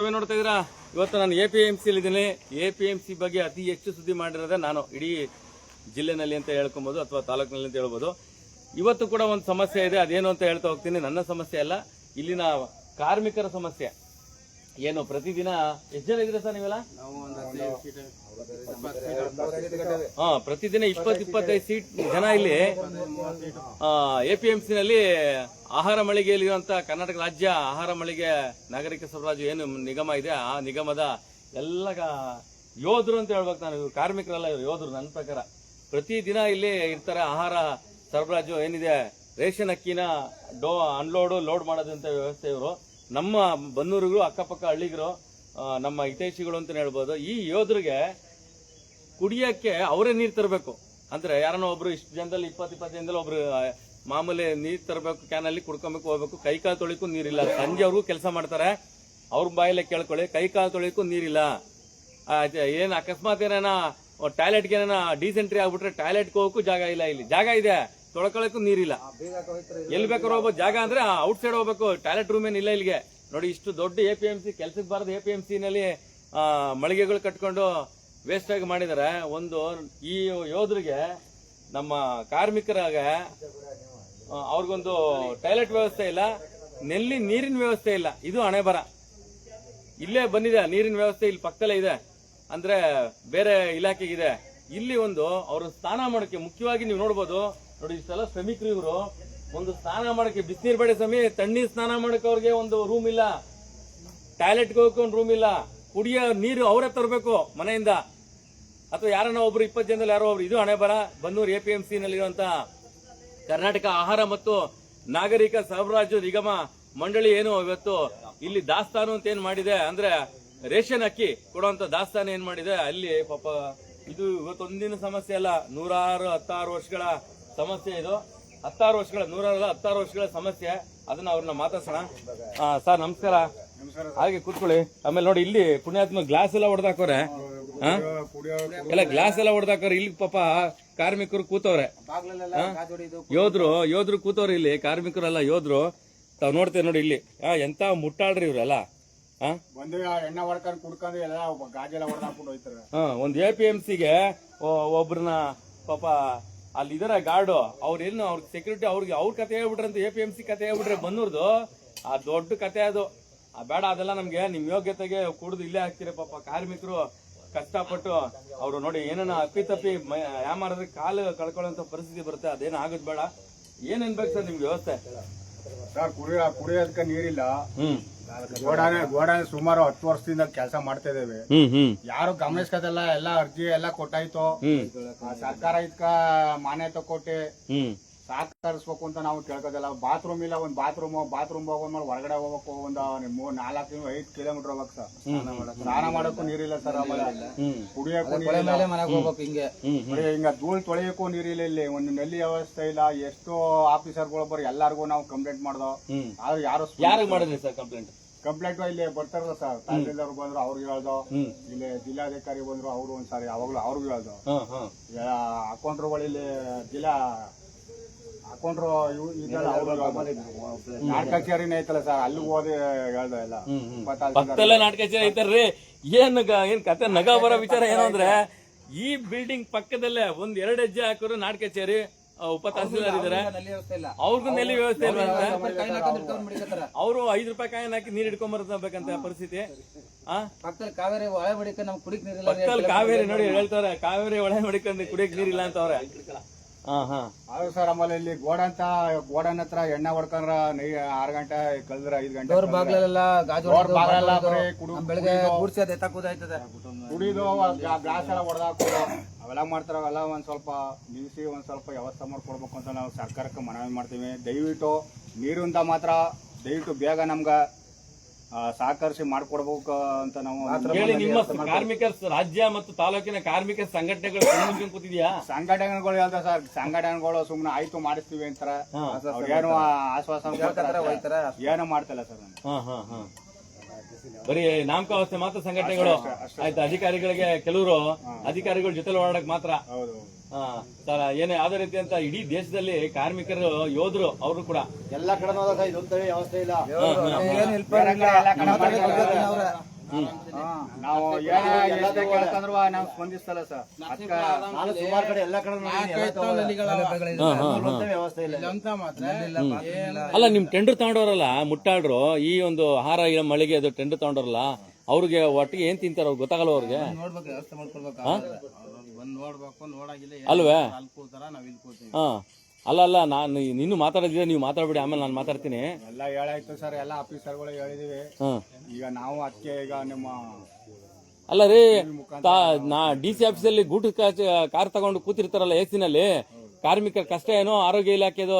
ನೀವೇ ನೋಡ್ತಾ ಇದ್ದೀರಾ, ಇವತ್ತು ನಾನು APMC ಇದ್ದೀನಿ. APMC ಬಗ್ಗೆ ಅತಿ ಹೆಚ್ಚು ಸುದ್ದಿ ಮಾಡಿರೋದೇ ನಾನು ಇಡೀ ಜಿಲ್ಲೆನಲ್ಲಿ ಅಂತ ಹೇಳ್ಕೊಬಹುದು ಅಥವಾ ತಾಲೂಕಿನಲ್ಲಿ ಅಂತ ಹೇಳ್ಬೋದು. ಇವತ್ತು ಕೂಡ ಒಂದು ಸಮಸ್ಯೆ ಇದೆ, ಅದೇನು ಅಂತ ಹೇಳ್ತಾ ಹೋಗ್ತೀನಿ. ನನ್ನ ಸಮಸ್ಯೆ ಅಲ್ಲ, ಇಲ್ಲಿನ ಕಾರ್ಮಿಕರ ಸಮಸ್ಯೆ. ಏನು ಪ್ರತಿದಿನ ಎಷ್ಟು ಜನ ಇದ್ರೆ ಸರ್ ನೀವೆಲ್ಲ? ಪ್ರತಿದಿನ 20-25 ಸೀಟ್ ಜನ ಇಲ್ಲಿ APMC ನಲ್ಲಿ ಆಹಾರ ಮಳಿಗೆಯಲ್ಲಿರುವಂತ ಕರ್ನಾಟಕ ರಾಜ್ಯ ಆಹಾರ ಮಳಿಗೆ ನಾಗರಿಕ ಸರಬರಾಜು ಏನು ನಿಗಮ ಇದೆ, ಆ ನಿಗಮದ ಎಲ್ಲ ಯೋಧರು ಅಂತ ಹೇಳ್ಬೇಕು. ನಾನು ಕಾರ್ಮಿಕರಲ್ಲ, ಇವರು ಯೋಧರು. ನನ್ನ ಪ್ರಕಾರ ಪ್ರತಿದಿನ ಇಲ್ಲಿ ಇರ್ತಾರೆ. ಆಹಾರ ಸರಬರಾಜು ಏನಿದೆ, ರೇಷನ್ ಅಕ್ಕಿನ ಅನ್ಲೋಡು ಲೋಡ್ ಮಾಡೋದಂತ ವ್ಯವಸ್ಥೆ ಇವರು. ನಮ್ಮ ಬನ್ನೂರಿಗೂ ಅಕ್ಕಪಕ್ಕ ಹಳ್ಳಿಗರು ನಮ್ಮ ಹಿತೈಷಿಗಳು ಅಂತ ಹೇಳ್ಬೋದು. ಈ ಯೋಧರಿಗೆ ಕುಡಿಯಕ್ಕೆ ಅವರೇ ನೀರು ತರಬೇಕು. ಅಂದ್ರೆ ಯಾರನ್ನ ಒಬ್ರು ಇಷ್ಟು ಜನದಲ್ಲಿ 20 ಜನದಲ್ಲಿ ಒಬ್ರು ಮಾಮೂಲಿ ನೀರು ತರಬೇಕು, ಕ್ಯಾನಲ್ಲಿ ಕುಡ್ಕೊಬೇಕು, ಹೋಗ್ಬೇಕು. ಕೈಕಾಲು ತೊಳಿಗೂ ನೀರಿಲ್ಲ. ಸಂಜೆ ಅವ್ರಿಗೂ ಕೆಲಸ ಮಾಡ್ತಾರೆ, ಅವ್ರ ಬಾಯಲ್ಲೇ ಕೇಳ್ಕೊಳ್ಳಿ, ಕೈಕಾಲು ತೊಳಿಗೂ ನೀರಿಲ್ಲ. ಏನ್ ಅಕಸ್ಮಾತ್ ಏನೇನ ಟಾಯ್ಲೆಟ್ಗೆ ಏನೇನ ಡಿಸೆಂಟ್ರಿ ಆಗ್ಬಿಟ್ರೆ ಟಾಯ್ಲೆಟ್ಗೆ ಹೋಗಕ್ಕೂ ಜಾಗ ಇಲ್ಲ. ಇಲ್ಲಿ ಜಾಗ ಇದೆ, ತೊಳ್ಕೊಳಕ್ಕೂ ನೀರಿಲ್ಲ. ಎಲ್ಲಿ ಬೇಕಾದ್ರೂ ಹೋಗ್ಬೋದು. ಜಾಗ ಅಂದ್ರೆ ಔಟ್ ಸೈಡ್ ಹೋಗ್ಬೇಕು, ಟಾಯ್ಲೆಟ್ ರೂಮ್ ಏನಿಲ್ಲ ಇಲ್ಲಿಗೆ. ನೋಡಿ, ಇಷ್ಟು ದೊಡ್ಡ APMC ಕೆಲ್ಸಕ್ಕೆ ಬಾರದು APMC ನಲ್ಲಿ ಮಳಿಗೆಗಳು ಕಟ್ಕೊಂಡು ವೇಸ್ಟ್ ಆಗಿ ಮಾಡಿದ್ದಾರೆ. ಒಂದು ಈ ಯೋಧರಿಗೆ, ನಮ್ಮ ಕಾರ್ಮಿಕರಾಗ ಅವ್ರಿಗೊಂದು ಟಾಯ್ಲೆಟ್ ವ್ಯವಸ್ಥೆ ಇಲ್ಲ, ನೀರಿನ ವ್ಯವಸ್ಥೆ ಇಲ್ಲ. ಇದು ಹಣೆ ಬರ. ಇಲ್ಲೇ ಬಂದಿದೆ ನೀರಿನ ವ್ಯವಸ್ಥೆ, ಇಲ್ಲಿ ಪಕ್ಕದಲ್ಲೇ ಇದೆ. ಅಂದ್ರೆ ಬೇರೆ ಇಲಾಖೆಗಿದೆ. ಇಲ್ಲಿ ಒಂದು ಅವರು ಸ್ನಾನ ಮಾಡೋಕೆ ಮುಖ್ಯವಾಗಿ ನೀವು ನೋಡ್ಬೋದು. ನೋಡಿ, ಇಷ್ಟೆಲ್ಲ ಶ್ರಮಿಕರು ಇವರು. ಒಂದು ಸ್ನಾನ ಮಾಡಕ್ಕೆ ಬಿಸಿನೀರು ಬೇಡ ಸ್ವಾಮಿ, ತಣ್ಣೀರು ಸ್ನಾನ ಮಾಡಕ್ಕೆ ಅವ್ರಿಗೆ ಒಂದು ರೂಮ್ ಇಲ್ಲ, ಟಾಯ್ಲೆಟ್ಗೆ ಹೋಗಕ್ಕೆ ಒಂದು ರೂಮ್ ಇಲ್ಲ, ಕುಡಿಯೋ ನೀರು ಅವರೇ ತರಬೇಕು ಮನೆಯಿಂದ, ಅಥವಾ ಯಾರನ್ನ ಒಬ್ರು 20 ಜನದಲ್ಲಿ ಯಾರೋ ಒಬ್ರು. ಇದು ಹಣೆ ಬರ. ಬನ್ನೂರು APMC ನಲ್ಲಿರುವಂತ ಕರ್ನಾಟಕ ಆಹಾರ ಮತ್ತು ನಾಗರಿಕ ಸರಬರಾಜು ನಿಗಮ ಮಂಡಳಿ ಏನು ಇವತ್ತು ಇಲ್ಲಿ ದಾಸ್ತಾನು ಅಂತ ಏನ್ ಮಾಡಿದೆ, ಅಂದ್ರೆ ರೇಷನ್ ಅಕ್ಕಿ ಕೊಡುವಂತ ದಾಸ್ತಾನು ಏನ್ ಮಾಡಿದೆ ಅಲ್ಲಿ. ಪಾಪ ಇದು ಇವತ್ತೊಂದಿನ ಸಮಸ್ಯೆ ಅಲ್ಲ, 16 ವರ್ಷಗಳ ಸಮಸ್ಯೆ ಇದು. 16 ವರ್ಷಗಳ 16 ವರ್ಷಗಳ ಸಮಸ್ಯೆ. ಅದನ್ನ ಅವ್ರನ್ನ ಮಾತಾಡ್ಸೋಣ. ಸರ್ ನಮಸ್ಕಾರ. ಹಾಗೆ ಕೂತ್ಕೊಳ್ಳಿ. ಆಮೇಲೆ ನೋಡಿ, ಇಲ್ಲಿ ಪುಣ್ಯಾತ್ಮ ಗ್ಲಾಸ್ ಎಲ್ಲ ಹೊಡೆದಾಕೋರೆ, ಎಲ್ಲ ಗ್ಲಾಸ್ ಎಲ್ಲ ಹೊಡೆದಾಕೋರೆ. ಇಲ್ಲಿ ಪಾಪ ಕಾರ್ಮಿಕರು ಕೂತವ್ರೆ, ಯೋಧರು ಕೂತವ್ರೆ ಇಲ್ಲಿ. ಕಾರ್ಮಿಕರಲ್ಲ, ಯೋಧರು. ತಾವ್ ನೋಡ್ತೇವೆ ನೋಡಿ ಇಲ್ಲಿ ಎಂತ ಮುಟ್ಟಾಳ್ರಿ ಇವ್ರೆಲ್ಲ. ಎಣ್ಣೆ ಹೊಡ್ಕೊಂಡು ಕುಡ್ಕೊಂಡು ಎಲ್ಲ ಗಾಜೆಲ್ಲ ಹೊಡೆದಾಕ್ಬಿಟ್ಟು ಹೋಯ್ತಾರೆ. ಒಂದು APMCಗೆ ಒಬ್ರನ್ನ ಪಾಪ ಅಲ್ಲಿ ಇದರ ಗಾರ್ಡು ಅವ್ರೇನು ಅವ್ರ ಸೆಕ್ಯೂರಿಟಿ ಅವ್ರ ಕತೆ ಹೇಳ್ಬಿಟ್ರಂತ. APMC ಕತೆ ಹೇಳ್ಬಿಟ್ರೆ ಬನ್ನೂರ್ದು ಆ ದೊಡ್ಡ ಕತೆ ಅದು. ಬೇಡ, ಅದೆಲ್ಲ ನಮ್ಗೆ ನಿಮ್ ಯೋಗ್ಯತೆಗೆ ಕುಡಿದು ಇಲ್ಲೇ ಹಾಕ್ತಿರ. ಪಾಪ ಕಾರ್ಮಿಕರು ಕಷ್ಟಪಟ್ಟು ಅವ್ರು ನೋಡಿ ಏನೇನ ಅಪ್ಪಿ ಯಾಮಾರಿದ್ರೆ ಕಾಲು ಕಳ್ಕೊಳ್ಳೋ ಪರಿಸ್ಥಿತಿ ಬರುತ್ತೆ. ಅದೇನು ಆಗೋದ್ ಬೇಡ. ಏನೇನ್ ಬೇಕು ಸರ್ ನಿಮ್ಗೆ ವ್ಯವಸ್ಥೆ? ಸರ್ ಕುಡಿಯೋದಕ್ಕೆ ನೀರಿಲ್ಲ. ಗೋಡಾನೆ ಸುಮಾರು 10 ವರ್ಷದಿಂದ ಕೆಲಸ ಮಾಡ್ತಾ ಇದ್ದೇವೆ. ಯಾರು ಗಮನಿಸ್ಕೋದಲ್ಲ. ಎಲ್ಲ ಅರ್ಜಿ ಎಲ್ಲ ಕೊಟ್ಟಾಯ್ತು. ಸರ್ಕಾರ ಇದಕ್ಕ ಮಾನ್ಯತೆ ಕೊಟ್ಟೆ ಸಹಕರಿಸ್ಬೇಕು ಅಂತ ನಾವು ಕೇಳ್ಕೋದಿಲ್ಲ. ಬಾತ್ರೂಮ್ ಇಲ್ಲ, ಒಂದು ಬಾತ್ರೂಮ್ ಹೋಗೋದ್ಮೇಲೆ ಹೊರಗಡೆ ಹೋಗ್ಬೇಕು. ಒಂದು 4-5 ಕಿಲೋಮೀಟರ್ ಹೋಗ್ಬೇಕು ಸರ್. ಸ್ನಾನ ಮಾಡಕ್ಕೂ ನೀರಿಲ್ಲ ಸರ್. ಆಮೇಲೆ ಕುಡಿಯಕ್ಕೂ ನೀರಿಲ್ಲ. ಹಿಂಗ ಧೂಳ್ ತೊಳೆಯಕ್ಕೂ ನೀರಿಲ್ಲ. ಇಲ್ಲಿ ಒಂದು ನಲ್ಲಿ ವ್ಯವಸ್ಥೆ ಇಲ್ಲ. ಎಷ್ಟೋ ಆಫೀಸರ್ಗಳು ಬರೋ ಎಲ್ಲಾರ್ಗು ನಾವು ಕಂಪ್ಲೇಂಟ್ ಮಾಡ್ದೋ. ಆದ್ರೆ ಯಾರು ಮಾಡಿದ್ರಿ ಸರ್ ಕಂಪ್ಲೇಂಟ್? ಇಲ್ಲಿ ಬರ್ತಾರಲ್ಲ ಸರ್, ತಹಸೀಲ್ದಾರ್ ಬಂದ್ರು ಅವ್ರಿಗೆ ಹೇಳ್ದೋ, ಇಲ್ಲಿ ಜಿಲ್ಲಾಧಿಕಾರಿ ಬಂದ್ರು ಅವ್ರು ಒಂದ್ಸಾರಿ ಅವಾಗ್ಲೂ ಅವ್ರಿಗೂ ಹೇಳ್ದೋ. ಅಕೌಂಟ್ರುಗಳು ಇಲ್ಲಿ ಜಿಲ್ಲಾ ಅಕೌಂಟ್ರು ನಾಟಕ ಕಚೇರಿನೇ ಐತಲ್ಲ ಸರ್, ಅಲ್ಲಿ ಓದಿ ಹೇಳ್ದ ಎಲ್ಲ. ಪಕ್ಕದಲ್ಲೇ ನಾಟಕ ಕಚೇರಿ ಐತಾರ್ರಿ. ಏನ್ ಕತೆ ನಗ ಬರೋ ವಿಚಾರ ಏನು ಅಂದ್ರೆ, ಈ ಬಿಲ್ಡಿಂಗ್ ಪಕ್ಕದಲ್ಲೇ 1-2 ಹೆಜ್ಜೆ ಹಾಕಿದ್ರು ನಾಟಕ ಕಚೇರಿ. ಉಪ ತಹಸೀಲ್ದಾರ್ ಇದಾರೆ, ಅವ್ರಿಗೂ ನೆಲ್ಲಿ ವ್ಯವಸ್ಥೆ ಇಲ್ಲ. ಅವರು 5 ರೂಪಾಯಿ ಕಾಯಿನ್ ಹಾಕಿ ನೀರ್ ಹಿಡ್ಕೊಂಡ್ ಬರ್ಬೇಕಂತ ಪರಿಸ್ಥಿತಿ. ಪಕ್ಕದಲ್ಲಿ ಕಾವೇರಿ ನೋಡಿ ಹೇಳ್ತಾರೆ, ಕಾವೇರಿ ಹೊಳೆ ಮಡಿಕೊಂಡು ಕುಡಿಯಕ್ ನೀರಿಲ್ಲ ಅಂತ ಅವ್ರೆ. ಹೌದು ಸರ್. ಆಮೇಲೆ ಇಲ್ಲಿ ಗೋಡನ್ ಹತ್ರ ಎಣ್ಣೆ ಹೊಡ್ಕೊಂಡ್ರ 6 ಗಂಟೆ ಕಳೆದ್ರ 5 ಗಂಟೆ ಕುಡಿದು ಗ್ಲಾಸ್ ಎಲ್ಲ ಹೊಡೆದಾಕೋದು ಅವೆಲ್ಲ ಮಾಡ್ತಾರ. ಅವೆಲ್ಲ ಒಂದ್ ಸ್ವಲ್ಪ ನಿಲ್ಸಿ ಒಂದ್ ಸ್ವಲ್ಪ ವ್ಯವಸ್ಥೆ ಮಾಡ್ಕೊಡ್ಬೇಕು ಅಂತ ನಾವು ಸರ್ಕಾರಕ್ಕೆ ಮನವಿ ಮಾಡ್ತೀವಿ. ದಯವಿಟ್ಟು ನೀರಿಂದ ಮಾತ್ರ ದಯವಿಟ್ಟು ಬೇಗ ನಮ್ಗ ಸಹಕರಿಸಿ ಮಾಡ್ಕೊಡ್ಬೇಕು ಅಂತ ನಾವು ಹೇಳಿ. ನಿಮ್ಮ ಕಾರ್ಮಿಕ ರಾಜ್ಯ ಮತ್ತು ತಾಲೂಕಿನ ಕಾರ್ಮಿಕ ಸಂಘಟನೆಗಳು ಕೂತಿದ್ಯಾ? ಸಂಘಟನೆಗಳು ಹೇಳ್ತಾರೆ ಸರ್, ಸಂಘಟನೆಗಳು ಸುಮ್ನೆ ಆಯ್ತು ಮಾಡಿಸ್ತೀವಿ ಅಂತಾರ. ಏನು ಆಶ್ವಾಸನೆ ಏನು ಮಾಡ್ತಿಲ್ಲ ಸರ್. ಬರೀ ನಾಮಕಾವಸ್ಥೆ ಮಾತ್ರ ಸಂಘಟನೆಗಳು. ಆಯ್ತು, ಅಧಿಕಾರಿಗಳಿಗೆ ಕೆಲವರು ಅಧಿಕಾರಿಗಳ ಜೊತೆ ಓಡಾಡಕ್ ಮಾತ್ರ. ಸರ್, ಏನೇ ಯಾವುದೇ ರೀತಿ ಅಂತ ಇಡೀ ದೇಶದಲ್ಲಿ ಕಾರ್ಮಿಕರು ಯೋಧರು ಅವರು ಕೂಡ ಎಲ್ಲ ಕಡೆ ವ್ಯವಸ್ಥೆ ಇಲ್ಲ. ನಾವು ಎಲ್ಲದೇ ಕೇಳ್ಕಂದ್ರು ನಾವು ಸ್ಪಂದಿಸ್ತಲ್ಲ ಸರ್. ನಾನು ಸುಮಾರು ಕಡೆ ಎಲ್ಲ ಕಡೆ ವ್ಯವಸ್ಥೆ ಇಲ್ಲ ಅಂತ ಮಾತ್ರ ಅಲ್ಲ ನಿಮ್ ಟೆಂಡರ್ ತಗೊಂಡವ್ರಲ್ಲ ಮುಟ್ಟಾಡ್ರು ಈ ಒಂದು ಆಹಾರ ಮಳಿಗೆ ಅದು ಟೆಂಡರ್ ತಗೊಂಡವ್ರಲ್ಲ ಅವ್ರಿಗೆ ಒಟ್ಟಿಗೆ ಏನ್ ತಿಂತಾರ ಅವ್ರಿಗೆ ಗೊತ್ತಾಗಲ್ಲ ಅವ್ರಿಗೆ ನೋಡ್ಬೇಕು, ವ್ಯವಸ್ಥೆ ಮಾಡ್ಕೊಳ್ಬೇಕು. ಬಂದ್ ನೋಡ್ಬೇಕು, ನೋಡಾಗಿಲ್ಲ ಅಲ್ವೇ? ಅಲ್ಲಿ ಕೂತಾರ ನಾವ್ ಇಲ್ಲಿ ಕೂತೀವಿ. ಹಾ ಅಲ್ಲ ನಾನು ನಿನ್ನೂ ಮಾತಾಡಿದ್ರೆ ನೀವು ಮಾತಾಡ್ಬಿಡಿ, ಆಮೇಲೆ ನಾನು ಮಾತಾಡ್ತೀನಿ. ಎಲ್ಲ ಹೇಳಾಯ್ತು ಸರ್, ಎಲ್ಲ ಆಫೀಸರ್ಗಳು ಹೇಳಿದೀವಿ. ಈಗ ನಾವು ಅದಕ್ಕೆ ಈಗ ನಿಮ್ಮ ಅಲ್ಲ ರೀ DC ಆಫೀಸಲ್ಲಿ ಗೂಟ ಕಾರ್ ತಗೊಂಡು ಕೂತಿರ್ತಾರಲ್ಲ ಎಸಿನಲ್ಲಿ, ಕಾರ್ಮಿಕರ ಕಷ್ಟ ಏನೋ ಆರೋಗ್ಯ ಇಲಾಖೆದು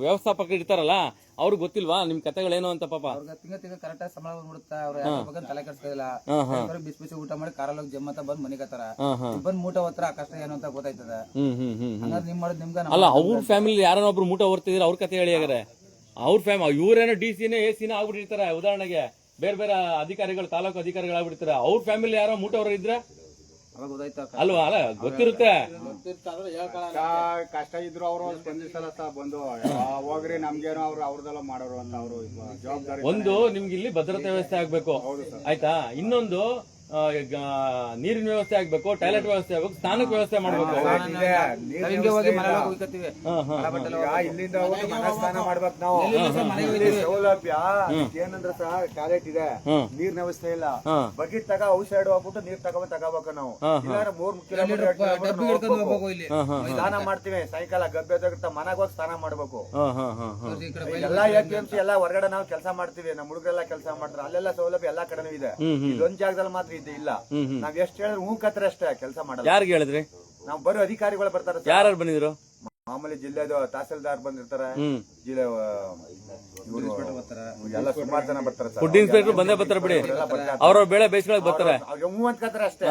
ವ್ಯವಸ್ಥಾಪಕರು ಇರ್ತಾರಲ್ಲ ಅವ್ರಿಗೆ ಗೊತ್ತಿಲ್ವಾ ನಿಮ್ ಕಥೆಗಳೇನು ಅಂತ? ಪಾಪ ತಿಂಗ ಕರೆಕ್ಟ್ ಆಗಿ ಸಂಬಳ ಬಂದ್ಬಿಡುತ್ತಾ, ಅವ್ರ ಬಗ್ಗೆ ತಲೆ ಕೆಡ್ಸೋದಿಲ್ಲ. ಬಿಸಿ ಬಿಸಿ ಊಟ ಮಾಡಿ ಕಾರಲ್ಲಿ ಹೋಗಿ ಜಮ್ಮತ್ತ ಬಂದ್ ಮನಿಗತ್ತಾರ, ಬಂದ್ ಮೂಟ ಹೊತ್ರ ಆ ಕಷ್ಟ ಏನು ಅಂತ ಗೊತ್ತಾಯ್ತದ. ಹಂಗಾದ್ರೆ ನಿಮ್ ಮಾಡೋದು ನಿಮ್ಗ ಅಲ್ಲ ಅವ್ರ ಫ್ಯಾಮಿಲಿ ಯಾರನ್ನೊಬ್ರು ಮೂಟ ಹೊರ್ತಿದ್ರೆ ಅವ್ರ ಕತೆ ಹೇಳಿ ಹಾಗಾರೆ. ಅವ್ರ ಇವ್ರೇನೋ DC-ನೇ AC-ನೇ ಆಗ್ಬಿಟ್ಟಿರ್ತಾರೆ. ಉದಾಹರಣೆಗೆ ಬೇರೆ ಬೇರೆ ಅಧಿಕಾರಿಗಳು, ತಾಲೂಕು ಅಧಿಕಾರಿಗಳಾಗ್ಬಿಡ್ತಾರೆ. ಅವ್ರ ಫ್ಯಾಮಿಲಿ ಯಾರೋ ಮೂಟ ಹೊರ ಇದ್ರೆ ಅಲ್ವಾ? ಅಲ್ಲ ಗೊತ್ತಿರುತ್ತೆ. ಕಷ್ಟ ಇದ್ರು ಅವರು ಸ್ಪಂದಿಸಲ್ಲ ಸರ್. ಬಂದು ಹೋಗ್ರಿ ನಮ್ಗೇನೋ ಅವ್ರದೆಲ್ಲ ಮಾಡೋರು ಅಂತ ಅವರು ಜವಾಬ್ದಾರಿ. ಒಂದು ನಿಮ್ಗೆ ಇಲ್ಲಿ ಭದ್ರತೆ ವ್ಯವಸ್ಥೆ ಆಗ್ಬೇಕು, ಆಯ್ತಾ? ಇನ್ನೊಂದು ನೀರಿನ ವ್ಯವಸ್ಥೆ ಆಗ್ಬೇಕು, ಟಾಯ್ಲೆಟ್ ವ್ಯವಸ್ಥೆ ಆಗ್ಬೇಕು, ಸ್ನಾನಕ್ಕೆ ವ್ಯವಸ್ಥೆ ಮಾಡ್ಬೇಕು. ಇಲ್ಲಿಂದ ಸ್ನಾನ ಮಾಡ್ಬೇಕು ನಾವು. ಸೌಲಭ್ಯ ಏನಂದ್ರೆ ಸರ್, ಟಾಯ್ಲೆಟ್ ಇದೆ, ನೀರಿನ ವ್ಯವಸ್ಥೆ ಇಲ್ಲ. ಬಕೆಟ್ ತಗ ಔಷಧ ಹೋಗ್ಬಿಟ್ಟು ನೀರ್ ತಗೋಬೇಕು ನಾವು. ಇಲ್ಲಾಂದ್ರೆ 3 ಕಿಲೋಮೀಟರ್ ಸ್ನಾನ ಮಾಡ್ತೀವಿ. ಸಾಯಂಕಾಲ ಗಬ್ಬೆ ಮನೆಗೆ ಹೋಗಿ ಸ್ನಾನ ಮಾಡ್ಬೇಕು. ಎಲ್ಲಾ APMC ಎಲ್ಲ ಹೊರಗಡೆ ನಾವು ಕೆಲಸ ಮಾಡ್ತೀವಿ. ನಮ್ಮ ಹುಡುಗರೆಲ್ಲ ಕೆಲಸ ಮಾಡ್ತಾರೆ. ಅಲ್ಲೆಲ್ಲ ಸೌಲಭ್ಯ ಎಲ್ಲಾ ಕಡೆನೂ ಇದೆ. ಇದೊಂದ್ ಜಾಗದಲ್ಲಿ ಮಾತ್ರ ಇಲ್ಲ. ನಾವ್ ಎಷ್ಟ್ ಹೇಳಿದ್ರೆ ಹೂಕತ್ರ ಅಷ್ಟೇ, ಕೆಲಸ ಮಾಡಲ್ಲ. ಯಾರಿಗೆ ಹೇಳಿದ್ರಿ? ನಾವು ಬರೋ ಅಧಿಕಾರಿಗಳು ಬರ್ತಾರೆ. ಯಾರು ಬಂದಿದ್ರು? ಮಾಮೂಲಿ ಜಿಲ್ಲೆದು ತಹಸೀಲ್ದಾರ್ ಬಂದಿರ್ತಾರೆ, ಜಿಲ್ಲೆ ಎಲ್ಲ ಸುಮಾರು ಜನ ಬರ್ತಾರೆ. ಫುಡ್ ಇನ್ಸ್ಪೆಕ್ಟರ್ ಬಂದೇ ಬರ್ತಾರೆ ಬಿಡಿ, ಅವ್ರ ಬೆಳೆ ಬೇಯಿಸ್ಕೊಳಕ್ ಬರ್ತಾರೆ. ಹೂ ಅಂತ್ಕತ್ತಾರೆ ಅಷ್ಟೇ,